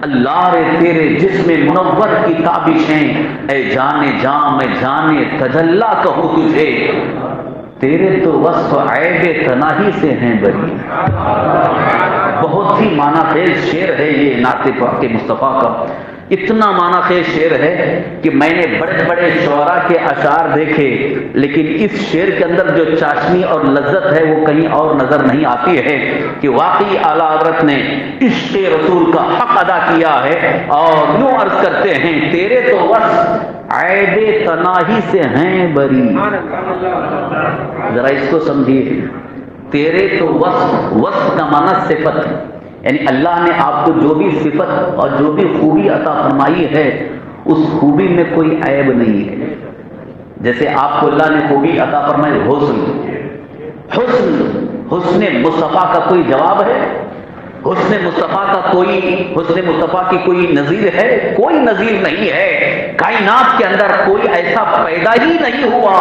اللہ رے تیرے جسم منور کی تابشیں، اے جانے جاں میں جانے تجلا کہوں تجھے، تیرے تو وصف عیب تناہی سے ہیں بری۔ بہت ہی معنی خیز شعر ہے یہ نعت پاک مصطفیٰ کا، اتنا معنی خیز شعر ہے کہ میں نے بڑے بڑے شعراء کے اشعار دیکھے، لیکن اس شعر کے اندر جو چاشنی اور لذت ہے وہ کہیں اور نظر نہیں آتی ہے کہ واقعی اعلیٰ حضرت نے عشق رسول کا حق ادا کیا ہے، اور یوں عرض کرتے ہیں، تیرے تو وصف عیب تناہی سے ہیں بری۔ ذرا اس کو سمجھیے، تیرے تو وصف کا معنی صفت، یعنی اللہ نے آپ کو جو بھی صفت اور جو بھی خوبی عطا فرمائی ہے اس خوبی میں کوئی عیب نہیں ہے۔ جیسے آپ کو اللہ نے خوبی عطا فرمائی حسن مصطفیٰ کا کوئی جواب ہے؟ حسن مصطفیٰ کی کوئی نظیر ہے؟ کوئی نظیر نہیں ہے۔ کائنات کے اندر کوئی ایسا پیدا ہی نہیں ہوا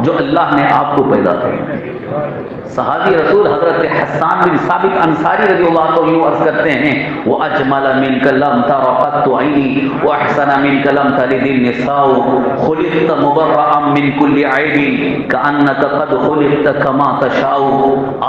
جو اللہ نے آپ کو پیدا کیا۔ صحابی رسول حضرت حسان بن ثابت انصاری رضی اللہ عنہ یوں عرض کرتے ہیں، وَأَجْمَلَ مِنْكَ لَمْ تَرَ قَطُّ عَيْنِي وَأَحْسَنَ مِنْكَ لَمْ تَلِدِ النِّسَاءُ خُلِقْتَ مُبَرَّأً مِنْ كُلِّ عَيْبٍ كَأَنَّكَ قَدْ خُلِقْتَ كَمَا تَشَاءُ۔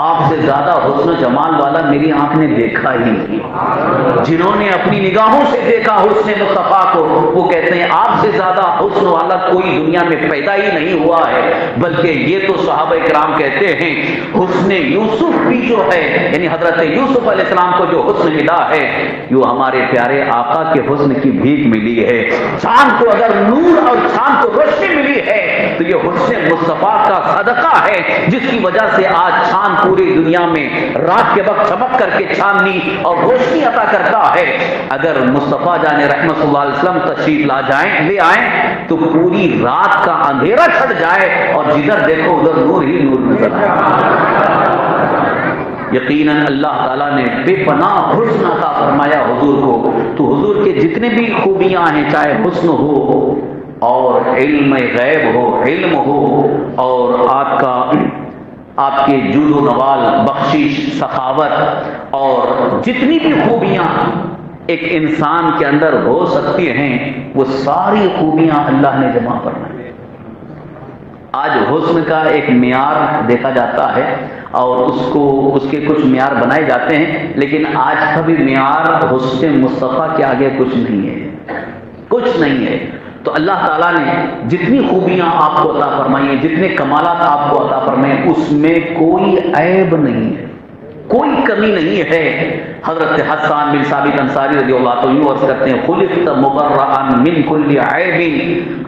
آپ سے زیادہ حسن و جمال والا میری آنکھ نے دیکھا ہی نہیں۔ جنہوں نے اپنی نگاہوں سے دیکھا حسن مصطفیٰ کو، وہ کہتے ہیں آپ سے زیادہ حسن والا کوئی دنیا میں پیدا ہی نہیں ہوا ہے۔ بلکہ یہ تو صحابہ کرام کہتے ہیں حسن یوسف بھی جو ہے، یعنی حضرت یوسف علیہ السلام کو جو حسن ملا ہے، جو ہمارے پیارے آقا کے حسن کی بھیک ملی ہے۔ چاند کو اگر نور اور چاند کو روشنی ملی ہے تو یہ حسن مصطفیٰ کا صدقہ ہے، جس کی وجہ سے آج چاند پوری دنیا میں رات کے وقت چمک کر کے چاندنی اور روشنی عطا کرتا ہے۔ اگر مصطفیٰ جان رحمت صلی اللہ علیہ وسلم تشریف لے آئیں تو پوری رات کا اندھیرا چھٹ جائے اور جدھر دیکھو ادھر نور ہی نور نظر آئے۔ یقیناً اللہ تعالیٰ نے بے پناہ حسن عطا فرمایا حضور کو، تو حضور کے جتنے بھی خوبیاں ہیں، چاہے حسن ہو اور علم غیب ہو، علم ہو اور آپ کے جود و نوال، بخشش، سخاوت اور جتنی بھی خوبیاں ایک انسان کے اندر ہو سکتی ہیں، وہ ساری خوبیاں اللہ نے جمع فرمائی۔ آج حسن کا ایک معیار دیکھا جاتا ہے اور اس کے کچھ معیار بنائے جاتے ہیں، لیکن آج کا بھی معیار حسن مصطفیٰ کے آگے کچھ نہیں ہے، کچھ نہیں ہے۔ تو اللہ تعالیٰ نے جتنی خوبیاں آپ کو عطا فرمائی ہیں، جتنے کمالات آپ کو عطا فرمائے ہیں، اس میں کوئی عیب نہیں ہے، کوئی کمی نہیں ہے۔ حضرت حسان بن ثابت انصاری رضی اللہ عنہ یوں عرض کرتے ہیں، خلقت مبرأ من کل عیب،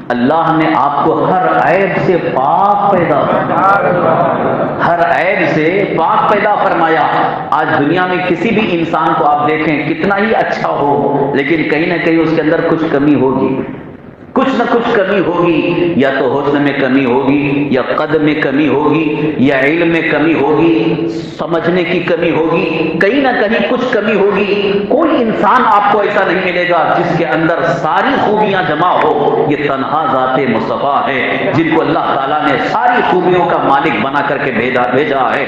اللہ نے آپ کو ہر عیب سے پاک پیدا فرمایا، ہر عیب سے پاک پیدا فرمایا۔ آج دنیا میں کسی بھی انسان کو آپ دیکھیں، کتنا ہی اچھا ہو، لیکن کہیں نہ کہیں اس کے اندر کچھ کمی ہوگی، کچھ نہ کچھ کمی ہوگی، یا تو حسن میں کمی ہوگی، یا قد میں کمی ہوگی، یا علم میں کمی ہوگی، سمجھنے کی کمی ہوگی، کہیں نہ کہیں کچھ کمی ہوگی۔ کوئی انسان آپ کو ایسا نہیں ملے گا جس کے اندر ساری خوبیاں جمع ہو۔ یہ تنہا ذات مصطفیٰ ہے جن کو اللہ تعالیٰ نے ساری خوبیوں کا مالک بنا کر کے بھیجا ہے۔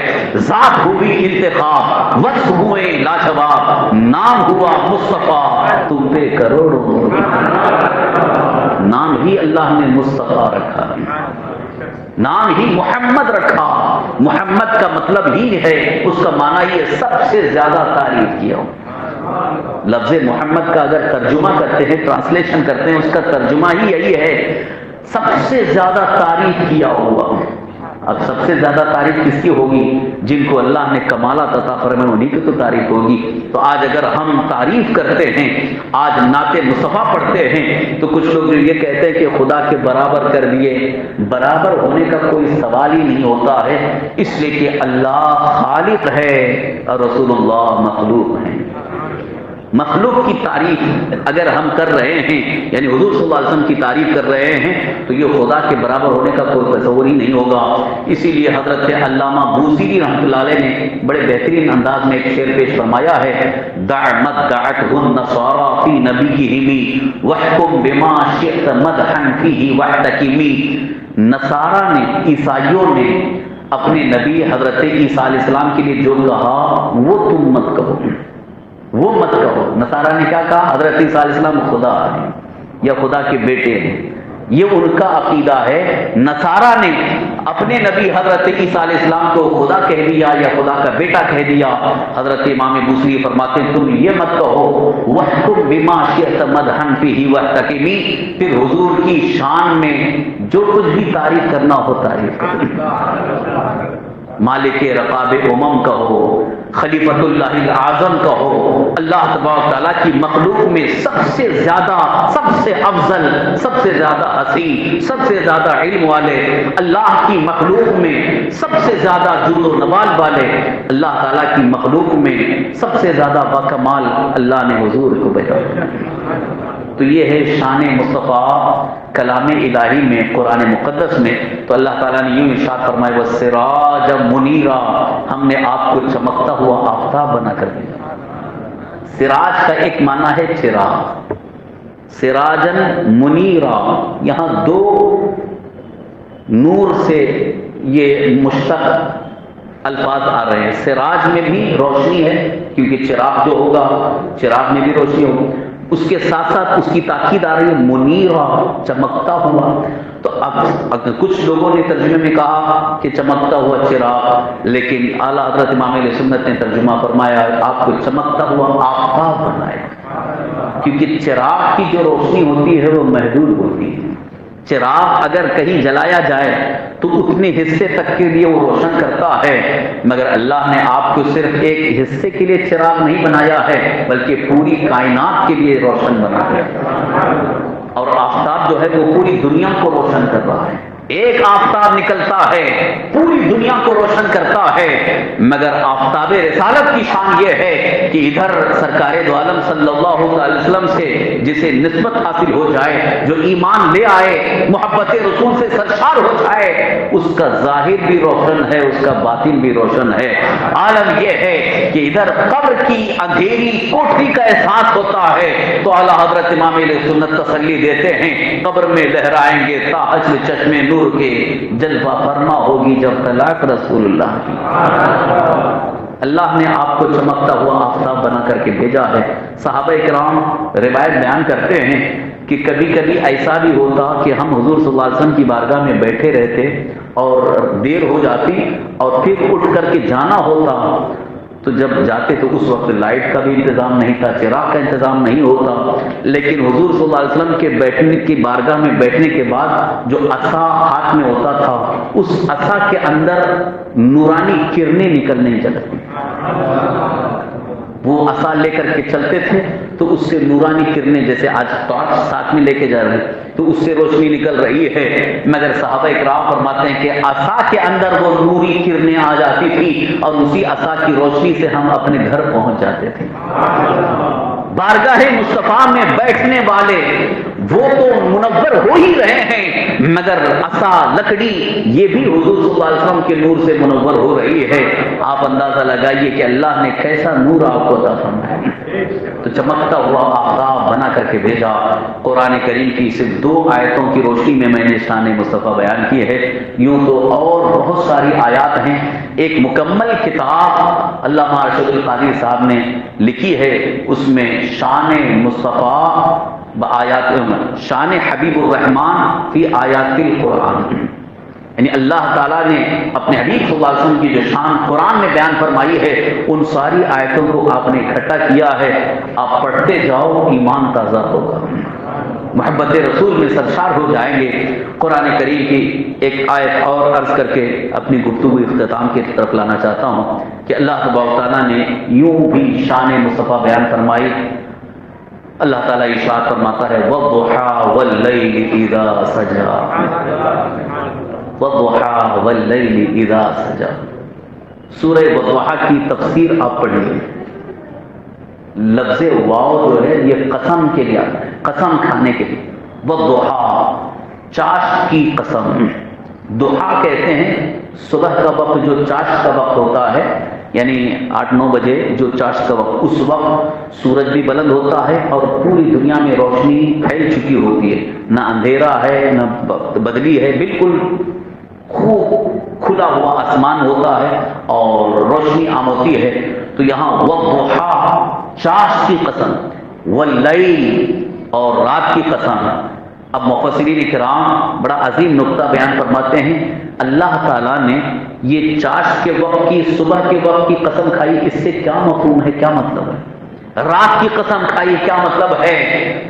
ذات ہوئی انتخاب، وصف ہوئے لاجواب، نام ہوا مصطفیٰ، تم پہ کروڑوں، نام ہی اللہ نے مصطفیٰ رکھا، نام ہی محمد رکھا۔ محمد کا مطلب ہی ہے، اس کا معنی یہ سب سے زیادہ تعریف کیا ہو۔ لفظ محمد کا اگر ترجمہ کرتے ہیں، ٹرانسلیشن کرتے ہیں، اس کا ترجمہ ہی یہی ہے، سب سے زیادہ تعریف کیا ہوا۔ اب سب سے زیادہ تعریف کس کی ہوگی؟ جن کو اللہ نے کمالات عطا فرمائے انہیں کی تو تعریف ہوگی۔ تو آج اگر ہم تعریف کرتے ہیں، آج نعت مصطفیٰ پڑھتے ہیں، تو کچھ لوگ یہ کہتے ہیں کہ خدا کے برابر کر دیے۔ برابر ہونے کا کوئی سوال ہی نہیں ہوتا ہے، اس لیے کہ اللہ خالق ہے اور رسول اللہ مخلوق ہیں۔ مخلوق کی تعریف اگر ہم کر رہے ہیں، یعنی حضور صلی اللہ علیہ وسلم کی تعریف کر رہے ہیں، تو یہ خدا کے برابر ہونے کا کوئی تصور ہی نہیں ہوگا۔ اسی لیے حضرت علامہ بوصیری رحمۃ اللہ علیہ نے بڑے بہترین انداز میں ایک شعر پیش فرمایا ہے، دع مدعته النصارى في نبيهم واحكم بما شئت مدحا فيه واحتكم۔ نصارہ نے، عیسائیوں نے اپنے نبی حضرت عیسیٰ علیہ السلام کے لیے جو کہا وہ تم مت کہو، وہ مت کہو۔ نصارہ نے کیا کہا؟ حضرت عیسیٰ علیہ السلام خدا ہے یا خدا کے بیٹے ہیں، یہ ان کا عقیدہ ہے۔ نصارہ نے اپنے نبی حضرت عیسیٰ علیہ السلام کو خدا کہہ دیا یا خدا کا بیٹا کہہ دیا۔ حضرت امام بوصیری فرماتے ہیں تم یہ مت کہو، وَاحْكُمْ بِمَا شِئْتَ مَدْحًا فِيهِ وَاحْتَكِمِ، پھر حضور کی شان میں جو کچھ بھی تعریف کرنا ہو تعریف کرو۔ مالک رقاب امم کہو، خلیفۃ اللہ الاعظم کہو، اللہ تبارک تعالیٰ کی مخلوق میں سب سے زیادہ، سب سے افضل، سب سے زیادہ حسین، سب سے زیادہ علم والے، اللہ کی مخلوق میں سب سے زیادہ جود و نوال والے، اللہ تعالیٰ کی مخلوق میں سب سے زیادہ باکمال اللہ نے حضور کو بھیجا۔ تو یہ ہے شان مصطفیٰ کلام الہی میں، قرآن مقدس میں۔ تو اللہ تعالیٰ نے یوں ارشاد فرمایا وَالسِّرَاجَ مُنِیرًا، ہم نے آپ کو چمکتا ہوا آفتاب بنا کر دیا۔ سراج کا ایک معنی ہے چراغ، سراجن منیرا، یہاں دو نور سے یہ مشتق الفاظ آ رہے ہیں۔ سراج میں بھی روشنی ہے کیونکہ چراغ جو ہوگا چراغ میں بھی روشنی ہوگی، اس کے ساتھ ساتھ اس کی تاکید آ رہی ہے منیرا، چمکتا ہوا۔ تو اب کچھ لوگوں نے ترجمے میں کہا کہ چمکتا ہوا چراغ، لیکن اعلیٰ حضرت امام علیہ سنت نے ترجمہ فرمایا آپ کو چمکتا ہوا آفتاب بنایا، کیونکہ چراغ کی جو روشنی ہوتی ہے وہ محدود ہوتی ہے۔ چراغ اگر کہیں جلایا جائے تو اتنے حصے تک کے لیے وہ روشن کرتا ہے، مگر اللہ نے آپ کو صرف ایک حصے کے لیے چراغ نہیں بنایا ہے بلکہ پوری کائنات کے لیے روشن بنایا ہے۔ اور آفتاب جو ہے وہ پوری دنیا کو روشن کر رہا ہے۔ ایک آفتاب نکلتا ہے پوری دنیا کو روشن کرتا ہے، مگر آفتاب رسالت کی شان یہ ہے کہ ادھر سرکار دو عالم صلی اللہ علیہ وسلم سے جسے نسبت حاصل ہو جائے، جو ایمان لے آئے، محبت رسول سے سرشار ہو جائے، اس کا ظاہر بھی روشن ہے، اس کا باطن بھی روشن ہے۔ عالم یہ ہے کہ ادھر قبر کی اندھیری کوٹری کا احساس ہوتا ہے تو اعلیٰ حضرت امام علیہ سنت تسلی دیتے ہیں قبر میں لہرائیں گے تا حشر چشمے نور کے، جلوہ فرما ہوگی جب طلعت رسول اللہ کی۔ اللہ نے آپ کو چمکتا ہوا آفتاب بنا کر کے بھیجا ہے۔ صحابہ کرام روایت بیان کرتے ہیں کہ کبھی کبھی ایسا بھی ہوتا کہ ہم حضور صلی اللہ علیہ وسلم کی بارگاہ میں بیٹھے رہتے اور دیر ہو جاتی اور پھر اٹھ کر کے جانا ہوتا، تو جب جاتے تو اس وقت لائٹ کا بھی انتظام نہیں تھا، چراغ کا انتظام نہیں ہوتا، لیکن حضور صلی اللہ علیہ وسلم کے بیٹھنے کی بارگاہ میں بیٹھنے کے بعد جو عصا ہاتھ میں ہوتا تھا، اس عصا کے اندر نورانی کرنیں نکلنے لگتی، وہ عصا لے کر کے چلتے تھے تو اس سے نورانی کرنیں، جیسے آج ٹارچ ساتھ میں لے کے جا رہے ہیں تو اس سے روشنی نکل رہی ہے، مگر صحابہ اکرام فرماتے ہیں کہ عصا کے اندر وہ نوری کرنیں آ جاتی تھی اور اسی عصا کی روشنی سے ہم اپنے گھر پہنچ جاتے تھے۔ بارگاہ مصطفیٰ میں بیٹھنے والے وہ تو منور ہو ہی رہے ہیں، مگر عصا لکڑی یہ بھی حضور صلی اللہ علیہ وسلم کے نور سے منور ہو رہی ہے۔ آپ اندازہ لگائیے کہ اللہ نے کیسا نور آپ کو عطا فرمایا، تو چمکتا ہوا آفتاب بنا کر کے بھیجا۔ قرآن کریم کی صرف 2 آیتوں کی روشنی میں میں نے شان مصطفیٰ بیان کی ہے، یوں تو اور بہت ساری آیات ہیں۔ ایک مکمل کتاب علامہ ارشد القادری صاحب نے لکھی ہے، اس میں شان مصطفیٰ بآیات، شان حبیب الرحمن فی آیات القرآن، یعنی اللہ تعالیٰ نے اپنے حبیب صلی اللہ علیہ وسلم کی جو شان قرآن میں بیان فرمائی ہے، ان ساری آیتوں کو آپ نے اکٹھا کیا ہے۔ آپ پڑھتے جاؤ، ایمان تازہ ہوگا، محبت رسول میں سرشار ہو جائیں گے۔ قرآن کریم کی ایک آیت اور عرض کر کے اپنی گفتگو اختتام کی طرف لانا چاہتا ہوں کہ اللہ تبارک تعالیٰ نے یوں بھی شان مصطفیٰ بیان فرمائی۔ اللہ تعالیٰ ارشاد فرماتا ہے وَالضُّحَىٰ وَاللَّيْلِ إِذَا سَجَىٰ، وَالضُّحَىٰ وَاللَّيْلِ إِذَا سَجَىٰ۔ سورہ وضحیٰ کی تفسیر آپ پڑھیے، لفظ واو جو ہے یہ قسم کے لیے آتا ہے، قسم کھانے کے لیے۔ وضحیٰ، چاشت کی قسم۔ ضحیٰ کہتے ہیں صبح کا وقت، جو چاشت کا وقت ہوتا ہے، یعنی 8-9 بجے جو چاشت کا وقت، اس وقت سورج بھی بلند ہوتا ہے اور پوری دنیا میں روشنی پھیل چکی ہوتی ہے، نہ اندھیرا ہے نہ بدلی ہے، بالکل خوب کھلا ہوا آسمان ہوتا ہے اور روشنی عام ہوتی ہے۔ تو یہاں والضحیٰ، چاشت کی قسم، واللیل، اور رات کی قسم۔ اب مفسرین کرام بڑا عظیم نقطہ بیان فرماتے ہیں، اللہ تعالیٰ نے یہ چاشت کے وقت کی، صبح کے وقت کی قسم کھائی، اس سے کیا مفہوم ہے، کیا مطلب ہے؟ رات کی قسم کھائی، کیا مطلب ہے؟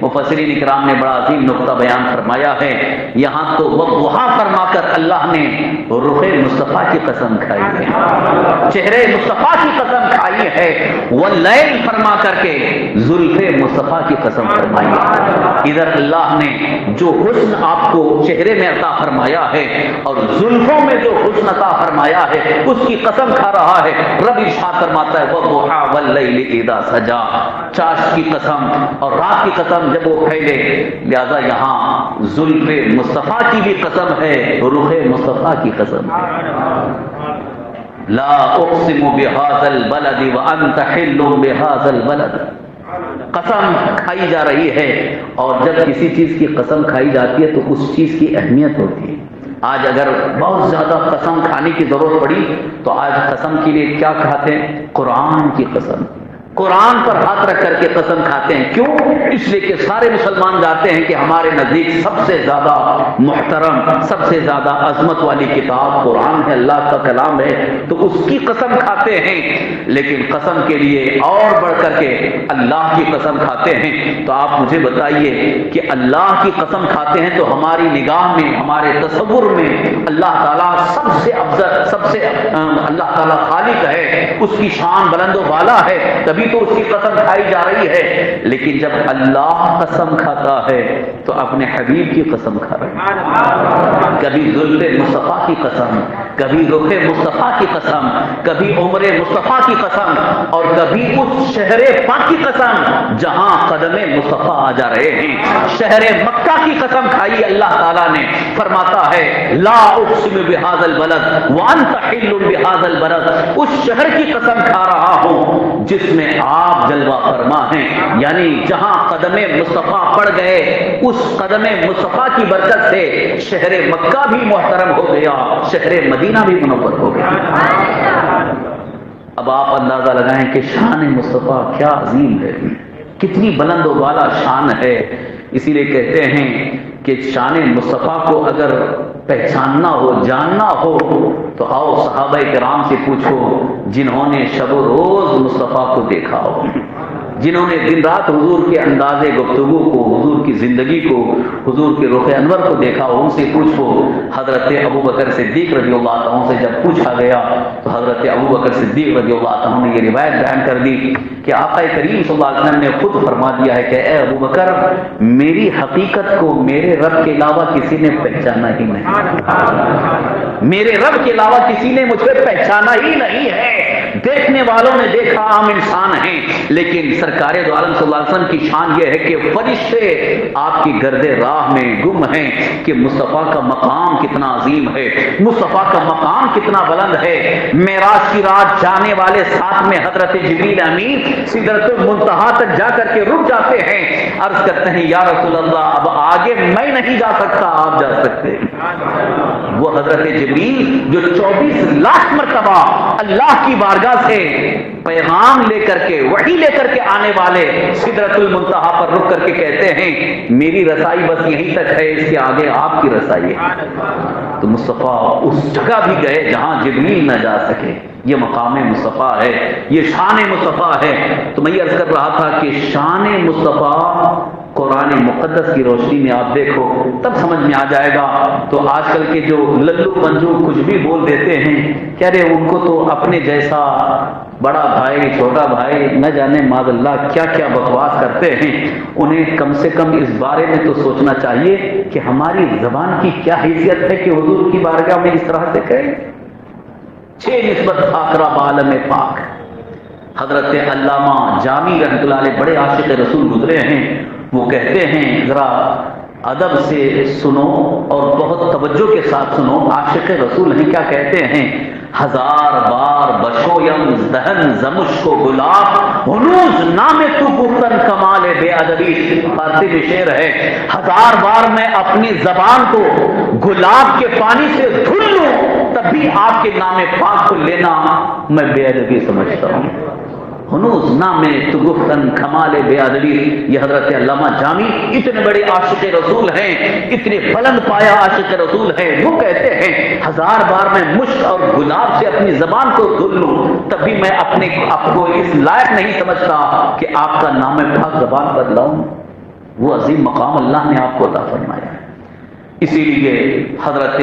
مفسرین کرام نے بڑا عظیم نقطہ بیان فرمایا ہے۔ یہاں تو وضحیٰ فرما کر اللہ نے رخ مصطفیٰ کی قسم کھائی ہے، چہرے مصطفیٰ کی قسم کھائی ہے، واللیل فرما کر کے زلف مصطفیٰ کی قسم فرمائی ہے۔ ادھر اللہ نے جو حسن آپ کو چہرے میں عطا فرمایا ہے اور زلفوں میں جو حسن عطا فرمایا ہے، اس کی قسم کھا رہا ہے۔ رب ارشاد فرماتا ہے وَالضُّحَىٰ وَاللَّيْلِ إِذَا سَجَىٰ، چاشت کی قسم اور رات کی قسم جب وہ پھیلے، لہذا یہاں زلف مصطفیٰ کی بھی قسم ہے، رخ مصطفیٰ کی قسم ہے۔ لا اقسم بهذا البلد وانت حل بهذا البلد، قسم کھائی جا رہی ہے، اور جب کسی چیز کی قسم کھائی جاتی ہے تو اس چیز کی اہمیت ہوتی ہے۔ آج اگر بہت زیادہ قسم کھانے کی ضرورت پڑی تو آج قسم کے لیے کیا کھاتے ہیں؟ قرآن کی قسم، قرآن پر ہاتھ رکھ کر کے قسم کھاتے ہیں۔ کیوں؟ اس لیے کہ سارے مسلمان جانتے ہیں کہ ہمارے نزدیک سب سے زیادہ محترم، سب سے زیادہ عظمت والی کتاب قرآن ہے، اللہ کا کلام ہے، تو اس کی قسم کھاتے ہیں۔ لیکن قسم کے لیے اور بڑھ کر کے اللہ کی قسم کھاتے ہیں۔ تو آپ مجھے بتائیے کہ اللہ کی قسم کھاتے ہیں تو ہماری نگاہ میں، ہمارے تصور میں اللہ تعالیٰ سب سے افضل، سب سے اللہ تعالیٰ خالق ہے، اس کی شان بلند و بالا ہے، تبھی تو اس کی قسم کھائی جا رہی ہے۔ لیکن جب اللہ قسم کھاتا ہے تو اپنے حبیب کی قسم کھا رہا ہے، کبھی زلف مصطفیٰ کی قسم، کبھی رخ مصطفیٰ کی قسم، کبھی عمر مصطفیٰ کی قسم، اور کبھی اس شہر پاک کی قسم جہاں قدم مصطفیٰ آ جا رہے ہیں۔ شہر مکہ کی قسم کھائی اللہ تعالیٰ نے، فرماتا ہے لا اقسم بهذا البلد وانت حل بهذا البلد، اس شہر کی قسم کھا رہا ہوں جس میں آپ جلوہ فرما ہیں، یعنی جہاں قدم مصطفیٰ پڑ گئے، اس قدم مصطفیٰ کی برکت سے شہر مکہ بھی محترم ہو گیا، شہر مدینہ بھی منور ہو گیا۔ اب آپ اندازہ لگائیں کہ شان مصطفیٰ کیا عظیم ہے، کتنی بلند و بالا شان ہے۔ اسی لیے کہتے ہیں کہ شان مصطفیٰ کو اگر پہچاننا ہو، جاننا ہو، تو آؤ صحابہ کرام سے پوچھو جنہوں نے شب و روز مصطفیٰ کو دیکھا ہو، جنہوں نے دن رات حضور کے انداز گفتگو کو، حضور کی زندگی کو، حضور کے رخ انور کو دیکھا ہو، ان سے پوچھو۔ حضرت ابوبکر صدیق رضی اللہ عنہ سے جب پوچھا گیا تو حضرت ابوبکر صدیق رضی اللہ عنہ نے یہ روایت بیان کر دی کہ آقا کریم صلی اللہ علیہ وسلم نے خود فرما دیا ہے کہ اے ابوبکر، میری حقیقت کو میرے رب کے علاوہ کسی نے پہچانا ہی نہیں، میرے رب کے علاوہ کسی نے مجھے پہچانا ہی نہیں ہے۔ دیکھنے والوں نے دیکھا عام انسان ہیں، لیکن سرکار دو عالم صلی اللہ علیہ وسلم کی شان یہ ہے کہ فرشتے آپ کی گرد راہ میں گم ہیں کہ مصطفیٰ کا مقام کتنا عظیم ہے، مصطفیٰ کا مقام کتنا بلند ہے۔ معراج کی رات جانے والے ساتھ میں حضرت جبریل امین سدرۃ المنتہا تک جا کر کے رک جاتے ہیں، عرض کرتے ہیں یا رسول اللہ اب آگے میں نہیں جا سکتا، آپ جا سکتے ہیں۔ وہ حضرت جبریل جو 24 لاکھ مرتبہ اللہ کی بارگاہ سے پیغام لے کر کے وحی لے کر کے آنے والے سدرۃ المنتہا پر رک کر کے کہتے ہیں میری رسائی بس یہیں تک ہے، اس کے آگے آپ کی رسائی ہے۔ تو مصطفیٰ اس جگہ بھی گئے جہاں جبریل نہ جا سکے۔ یہ مقام مصطفیٰ ہے، یہ شان مصطفیٰ ہے۔ تو میں یہ عرض کر رہا تھا کہ شان مصطفیٰ قرآن مقدس کی روشنی میں آپ دیکھو تب سمجھ میں آ جائے گا۔ تو آج کل کے جو للو پنجو کچھ بھی بول دیتے ہیں کہ ارے ان کو تو اپنے جیسا بڑا بھائی چھوٹا بھائی نہ جانے معاذ اللہ کیا کیا بکواس کرتے ہیں، انہیں کم سے کم اس بارے میں تو سوچنا چاہیے کہ ہماری زبان کی کیا حیثیت ہے کہ حضور کی بارگاہ میں اس طرح سے کہیں۔ 6 نسبت خاکرہ بعالم پاک حضرت علامہ جامی رحمۃ اللہ علیہ بڑے عاشق رسول گزرے ہیں، وہ کہتے ہیں ذرا ادب سے سنو اور بہت توجہ کے ساتھ سنو، عاشق رسول ہیں کیا کہتے ہیں، 1000 بار بشویم دہن زمش کو گلاب ہنوز نام تو گفتن کمال بے ادبی۔ فارسی میں شعر ہے 1000 بار میں اپنی زبان کو گلاب کے پانی سے دھل لوں تب بھی آپ کے نام پاک کو لینا میں بے ادبی سمجھتا ہوں۔ ہنوز نام تو گفتن کمال بے ادبی، یہ حضرت علامہ جامی اتنے بڑے عاشق رسول ہیں، اتنے بلند پایا عاشق رسول ہیں، وہ کہتے ہیں 1000 بار میں مشک اور گلاب سے اپنی زبان کو دھل لوں تب بھی میں اپنے آپ کو اس لائق نہیں سمجھتا کہ آپ کا نام پاک زبان پر لاؤں۔ وہ عظیم مقام اللہ نے آپ کو عطا فرمایا ہے۔ اسی لیے حضرت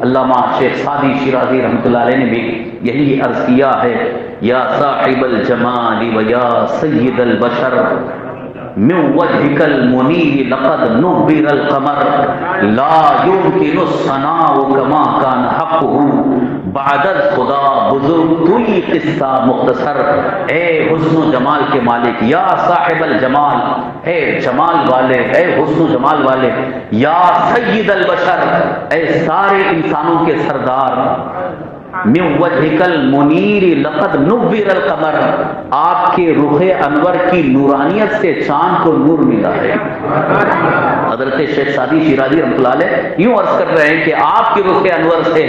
علامہ شیخ سعدی شیرازی رحمۃ اللہ علیہ نے بھی یہی عرض کیا ہے، یا صاحب الجمال و یا سید البشر من وجهك المنیر لقد نبر القمر لا يمكن الثناء كما كان حقه بعد خدا بزرگ توئی قصہ مختصر۔ اے حسن و جمال کے مالک، یا صاحب الجمال، اے جمال والے، اے حسن و جمال والے، یا سید البشر، اے سارے انسانوں کے سردار، من وجهك المنیر لقد نبر القمر، آپ کے رخ انور کی نورانیت سے چاند کو نور ملا ہے۔ حضرت شیخ سعدی شیرازی رحمۃ اللہ علیہ یوں عرض کر رہے ہیں کہ آپ کے رخ انور سے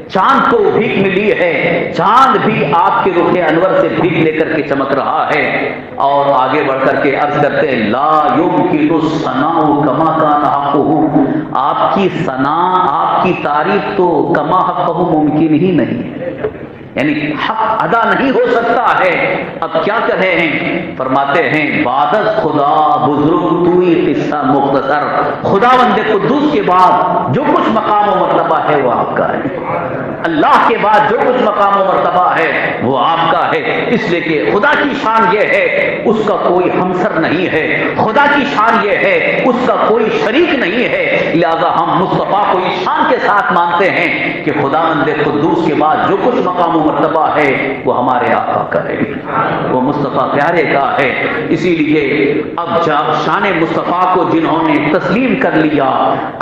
چاند کو بھیک ملی ہے، چاند بھی آپ کے رخ انور سے بھیک لے کر کے چمک رہا ہے۔ اور آگے بڑھ کر کے عرض کرتے ہیں لا یمکن الثناء کما کان حقہ، آپ کی ثنا آپ کی تعریف تو کما حقہ ممکن ہی نہیں ہے، یعنی حق ادا نہیں ہو سکتا ہے۔ اب کیا کہے ہیں، فرماتے ہیں بادت خدا بزرگ توئی قصہ مختصر، خداوند قدوس کے بعد جو کچھ مقام و مرتبہ ہے وہ آپ کا ہے، اللہ کے بعد جو کچھ مقام و مرتبہ ہے وہ آپ کا ہے۔ اس لیے کہ خدا کی شان یہ ہے اس کا کوئی ہمسر نہیں ہے، خدا کی شان یہ ہے اس کا کوئی شریک نہیں ہے، لہذا ہم مصطفیٰ کو اس شان کے ساتھ مانتے ہیں کہ خداوند قدوس کے بعد جو کچھ مقام و مرتبہ ہے وہ ہمارے آقا کا ہے، وہ مصطفیٰ پیارے کا ہے۔ اسی لیے اب شان مصطفیٰ کو جنہوں نے تسلیم کر لیا،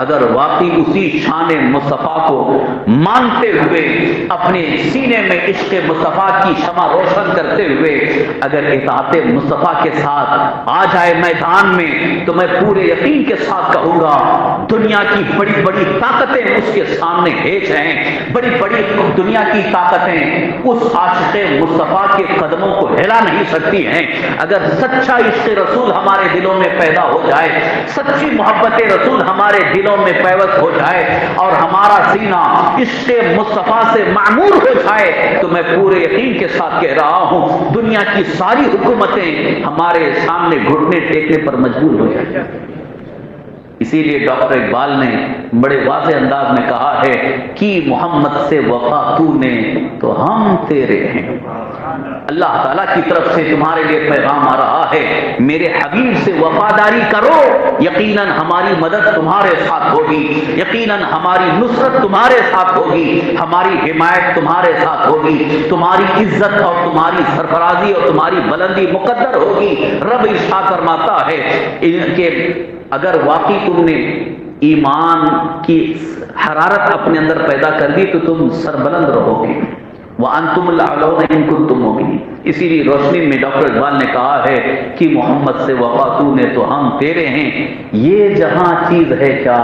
اگر واقعی اسی شان مصطفیٰ کو مانتے ہوئے اپنے سینے میں عشق مصطفیٰ کی شمع روشن کرتے ہوئے اگر اطاعت مصطفیٰ کے ساتھ آ جائے میدان میں، تو میں پورے یقین کے ساتھ کہوں گا دنیا کی بڑی بڑی طاقتیں اس کے سامنے ہیچ ہیں، بڑی بڑی دنیا کی طاقتیں اس عاشق مصطفیٰ کے قدموں کو ہلا نہیں سکتی ہیں۔ اگر سچا عشق رسول ہمارے دلوں میں پیدا ہو جائے، سچی محبت رسول ہمارے دلوں میں پیوست ہو جائے اور ہمارا سینہ عشق مصطفیٰ سے معمور ہو جائے، تو میں پورے یقین کے ساتھ کہہ رہا ہوں دنیا کی ساری حکومتیں ہمارے سامنے گھٹنے ٹیکنے پر مجبور ہو جائیں۔ اسی لیے ڈاکٹر اقبال نے بڑے واضح انداز میں کہا ہے کہ محمد سے وفا تو نے تو ہم تیرے ہیں، اللہ تعالیٰ کی طرف سے تمہارے لیے پیغام آ رہا ہے، میرے حبیب سے وفاداری کرو، یقیناً ہماری مدد تمہارے ساتھ ہوگی، یقیناً ہماری نصرت تمہارے ساتھ ہوگی، ہماری حمایت تمہارے ساتھ ہوگی، تمہاری عزت اور تمہاری سرفرازی اور تمہاری بلندی مقدر ہوگی۔ رب ارشاد فرماتا ہے کہ اگر واقعی تم نے ایمان کی حرارت اپنے اندر پیدا کر دی تو تم سربلند رہو گے، وَأَنْتُمُ الْأَعْلَوْنَ إِن كُنتُم مُؤْمِنِينَ۔ اسی لیے روشنی میں ڈاکٹر اقبال نے کہا ہے کہ محمد سے وفا تو نے تو ہم تیرے ہیں، یہ جہاں چیز ہے کیا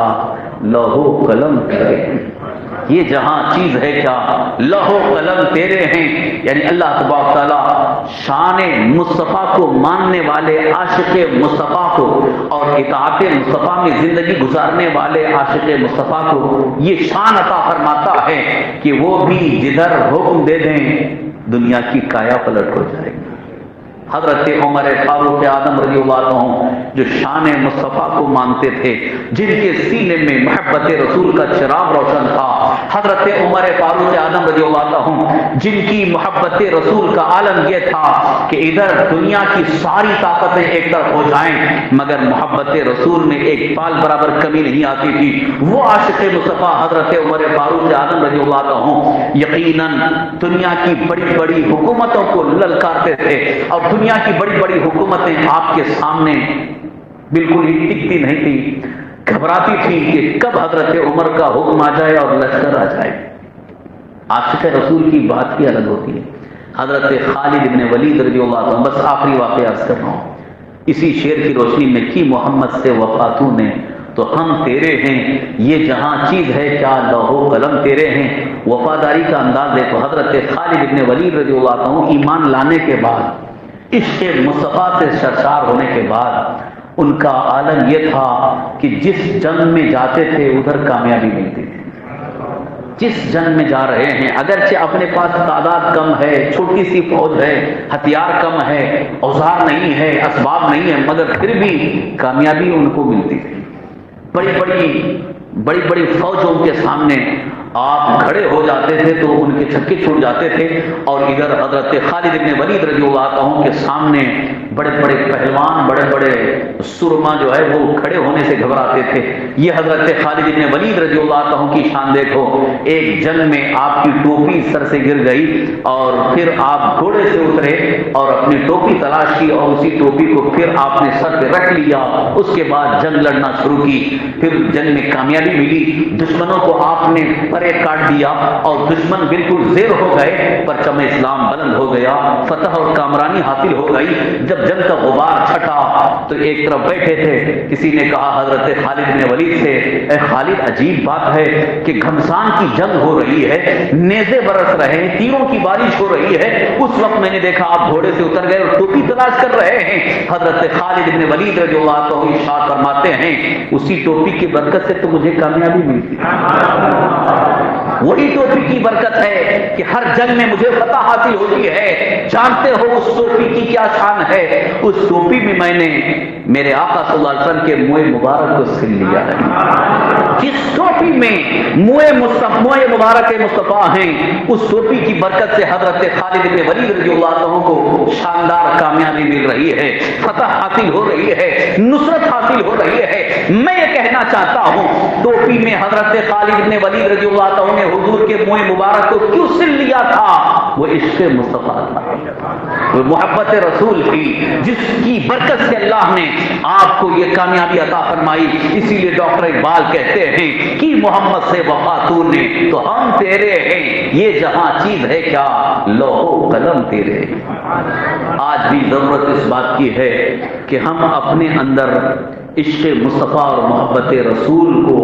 لوح و قلم تیرے ہیں، یہ جہاں چیز ہے کیا لوح و قلم تیرے ہیں۔ یعنی اللہ تبارک تعالیٰ شان مصطفیٰ کو ماننے والے عاشق مصطفیٰ کو اور اطاعت مصطفیٰ میں زندگی گزارنے والے عاشق مصطفیٰ کو یہ شان عطا فرماتا ہے کہ وہ بھی جدھر حکم دے دیں دنیا کی کایا پلٹ ہو جائے گی۔ حضرت عمر فاروق اعظم رضی اللہ عنہ جو شان مصطفیٰ کو مانتے تھے، جن کے سینے میں محبت رسول کا چراغ روشن تھا، حضرت عمر فاروق اعظم رضی اللہ عنہ جن کی محبت رسول کا عالم یہ تھا کہ ادھر دنیا کی ساری طاقتیں ایک طرف ہو جائیں مگر محبت رسول میں ایک پال برابر کمی نہیں آتی تھی، وہ عاشق مصطفیٰ حضرت عمر فاروق اعظم رضی اللہ عنہ یقیناً دنیا کی بڑی بڑی حکومتوں کو للکارتے تھے اور دنیا کی بڑی بڑی حکومتیں آپ کے سامنے بالکل ہی ٹکتی نہیں تھی، گھبراتی تھی کہ کب حضرت عمر کا حکم آ جائے اور لشکر آ جائے۔ عاشق رسول کی بات ہی الگ ہوتی ہے۔ حضرت خالد بن ولید رضی اللہ عنہ، بس آخری واقعہ عرض کر رہا ہوں اسی شعر کی روشنی میں، کی محمد سے وفا تو نے تو ہم تیرے ہیں، یہ جہاں چیز ہے کیا لوح و قلم تیرے ہیں۔ وفاداری کا انداز دیکھو، حضرت خالد بن ولید رضی اللہ عنہ ایمان لانے کے بعد، عشق مصطفیٰ سے سرشار ہونے کے بعد، ان کا عالم یہ تھا کہ جس جنگ میں جاتے تھے ادھر کامیابی ملتی تھی۔ جس جنگ میں جا رہے ہیں اگرچہ اپنے پاس تعداد کم ہے، چھوٹی سی فوج ہے، ہتھیار کم ہے، اوزار نہیں ہے، اسباب نہیں ہے، مگر پھر بھی کامیابی ان کو ملتی تھی۔ بڑی بڑی فوجوں کے سامنے آپ کھڑے ہو جاتے تھے تو ان کے چھکے چھوٹ جاتے تھے، اور ادھر حضرت خالد بن ولید رضی اللہ عنہ کے سامنے بڑے بڑے پہلوان، بڑے بڑے سرما جو ہے وہ کھڑے ہونے سے گھبراتے تھے۔ یہ حضرت خالد بن ولید رضی اللہ عنہ کی شان دیکھو، ایک جنگ میں آپ کی ٹوپی سر سے گر گئی اور پھر آپ گھوڑے سے اترے اور اپنی ٹوپی تلاش کی اور اسی ٹوپی کو پھر آپ نے سر پہ رکھ لیا، اس کے بعد جنگ لڑنا شروع کی، پھر جنگ میں کامیابی ملی، دشمنوں کو آپ نے پرے کاٹ دیا اور دشمن بالکل زیر ہو گئے، پرچم اسلام بلند ہو گیا، فتح اور کامرانی حاصل ہو گئی۔ جب جنگ کا غبار چھٹا تو ایک طرف بیٹھے تھے، کسی نے کہا حضرت خالد بن ولید سے، اے خالد عجیب بات ہے کہ گھمسان کی جنگ ہو رہی ہے، نیزے برس رہے ہیں، تیروں کی بارش ہو رہی ہے، اس وقت میں نے دیکھا آپ گھوڑے سے اتر گئے اور ٹوپی تلاش کر رہے ہیں۔ حضرت خالد بن ولید رضی اللہ عنہ ارشاد فرماتے ہیں، اسی ٹوپی کی برکت سے تو مجھے کامیابی ملتی ہے، وہی ٹوپی کی برکت ہے کہ ہر جنگ میں مجھے فتح حاصل ہوتی ہے۔ جانتے ہو اس ٹوپی کی کیا شان ہے؟ اس ٹوپی میں میں نے میرے آقا صلی اللہ علیہ وسلم کے منہ مبارک کو سل لیا ہے۔ جس ٹوپی میں منہ مبارک مصطفیٰ ہیں، اس ٹوپی کی برکت سے حضرت خالد بن ولید رضی اللہ عنہ کو شاندار کامیابی مل رہی ہے، فتح حاصل ہو رہی ہے، نصرت حاصل ہو رہی ہے۔ میں یہ کہنا چاہتا ہوں، ٹوپی میں حضرت خالد بن ولید رضی اللہ عنہ نے حضور کے منہ مبارک کو کیوں سل لیا تھا؟ وہ عشق مصطفیٰ تھا، وہ محبت رسول تھی، جس کی برکت سے اللہ نے آپ کو یہ کامیابی عطا فرمائی۔ اسی لیے ڈاکٹر اقبال کہتے ہیں کہ محمد سے وفا تو نے تو ہم تیرے ہیں، یہ جہاں چیز ہے کیا لوح و قلم تیرے۔ آج بھی ضرورت اس بات کی ہے کہ ہم اپنے اندر عشق مصطفیٰ اور محبت رسول کو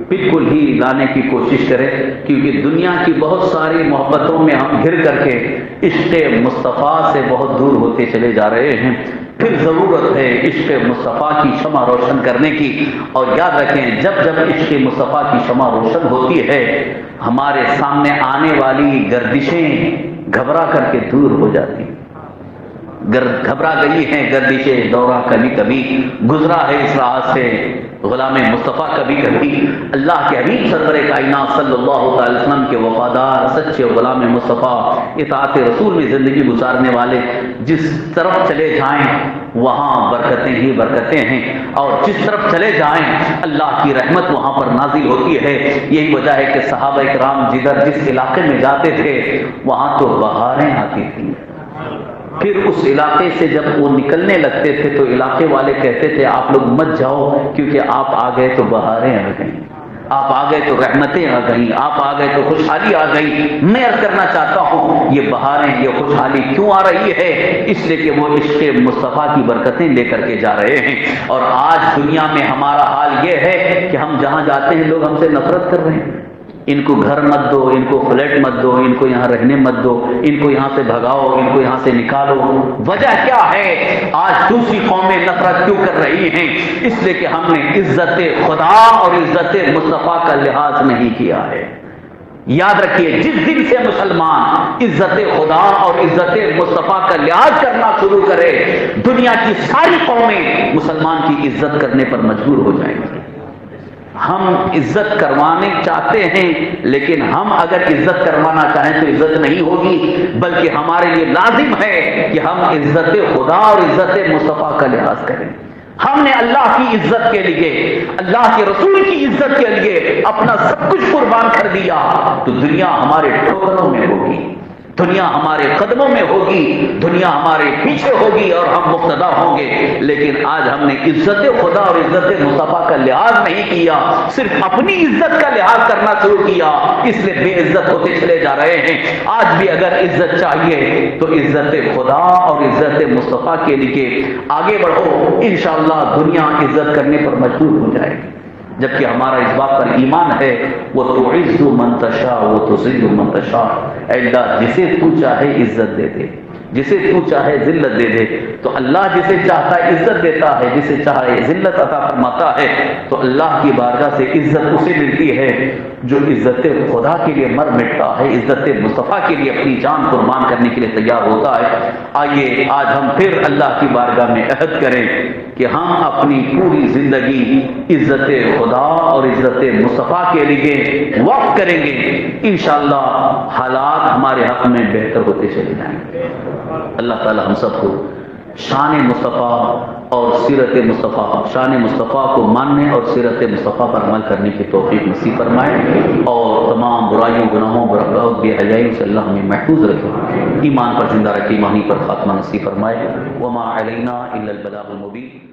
بالکل ہی لانے کی کوشش کریں، کیونکہ دنیا کی بہت ساری محبتوں میں ہم گھر کر کے عشق مصطفیٰ سے بہت دور ہوتے چلے جا رہے ہیں۔ پھر ضرورت ہے عشق مصطفیٰ کی شمع روشن کرنے کی، اور یاد رکھیں جب جب عشق مصطفیٰ کی شمع روشن ہوتی ہے ہمارے سامنے آنے والی گردشیں گھبرا کر کے دور ہو جاتی ہیں۔ گھبرا گئی ہیں گردش دورہ، کبھی کبھی گزرا ہے اس راہ سے غلام مصطفیٰ کبھی کبھی اللہ کے حبیب سرور کائنات صلی اللہ تعالی وسلم کے وفادار سچے غلام مصطفیٰ اطاعت رسول میں زندگی گزارنے والے جس طرف چلے جائیں وہاں برکتیں ہی برکتیں ہیں، اور جس طرف چلے جائیں اللہ کی رحمت وہاں پر نازل ہوتی ہے۔ یہی وجہ ہے کہ صحابہ کرام جس علاقے میں جاتے تھے وہاں تو بہاریں آتی تھیں، پھر اس علاقے سے جب وہ نکلنے لگتے تھے تو علاقے والے کہتے تھے آپ لوگ مت جاؤ، کیونکہ آپ آ گئے تو بہاریں آ گئیں، آپ آ گئے تو رحمتیں آ گئیں، آپ آ گئے تو خوشحالی آ گئی۔ میں عرض کرنا چاہتا ہوں یہ بہاریں، یہ خوشحالی کیوں آ رہی ہے؟ اس لیے کہ وہ عشق مصطفیٰ کی برکتیں لے کر کے جا رہے ہیں۔ اور آج دنیا میں ہمارا حال یہ ہے کہ ہم جہاں جاتے ہیں لوگ ہم سے نفرت کر رہے ہیں، ان کو گھر مت دو، ان کو فلیٹ مت دو، ان کو یہاں رہنے مت دو، ان کو یہاں سے بھگاؤ، ان کو یہاں سے نکالو۔ وجہ کیا ہے؟ آج دوسری قومیں نفرت کیوں کر رہی ہیں؟ اس لیے کہ ہم نے عزت خدا اور عزت مصطفیٰ کا لحاظ نہیں کیا ہے۔ یاد رکھیے، جس دن سے مسلمان عزت خدا اور عزت مصطفیٰ کا لحاظ کرنا شروع کرے، دنیا کی ساری قومیں مسلمان کی عزت کرنے پر مجبور ہو جائیں گی۔ ہم عزت کروانے چاہتے ہیں، لیکن ہم اگر عزت کروانا چاہیں تو عزت نہیں ہوگی، بلکہ ہمارے لیے لازم ہے کہ ہم عزت خدا اور عزت مصطفیٰ کا لحاظ کریں۔ ہم نے اللہ کی عزت کے لیے، اللہ کے رسول کی عزت کے لیے اپنا سب کچھ قربان کر دیا، تو دنیا ہمارے ٹھکروں میں ہوگی، دنیا ہمارے قدموں میں ہوگی، دنیا ہمارے پیچھے ہوگی اور ہم مقتدا ہوں گے۔ لیکن آج ہم نے عزت خدا اور عزت مصطفیٰ کا لحاظ نہیں کیا، صرف اپنی عزت کا لحاظ کرنا شروع کیا، اس لیے بے عزت ہوتے چلے جا رہے ہیں۔ آج بھی اگر عزت چاہیے تو عزت خدا اور عزت مصطفیٰ کے لیے آگے بڑھو، انشاءاللہ دنیا عزت کرنے پر مجبور ہو جائے گی۔ جبکہ ہمارا اس بات پر ایمان ہے، وہ تعز من تشاء و تذل من تشاء، اے اللہ جسے تو چاہے عزت دے دے، جسے تو چاہے ذلت دے دے۔ تو اللہ جسے چاہتا ہے عزت دیتا ہے، جسے چاہے ذلت عطا فرماتا ہے۔ تو اللہ کی بارگاہ سے عزت اسے ملتی ہے جو عزت خدا کے لیے مر مٹتا ہے، عزت مصطفیٰ کے لیے اپنی جان قربان کرنے کے لیے تیار ہوتا ہے۔ آئیے آج ہم پھر اللہ کی بارگاہ میں عہد کریں کہ ہم اپنی پوری زندگی عزت خدا اور عزت مصطفیٰ کے لیے وقف کریں گے، انشاءاللہ حالات ہمارے حق میں بہتر ہوتے چلے جائیں گے۔ اللہ تعالی ہم سب کو شان مصطفیٰ اور سیرت مصطفیٰ، شان مصطفیٰ کو ماننے اور سیرت مصطفیٰ پر عمل کرنے کی توفیق نصیب فرمائے، اور تمام برائیوں، گناہوں، برباد، بے حیائی سے اللہ ہمیں محفوظ رکھے، ایمان پر زندہ رکھے، ایمانی پر خاتمہ نصیب فرمائے۔ وما علینا الا البلاغ المبین۔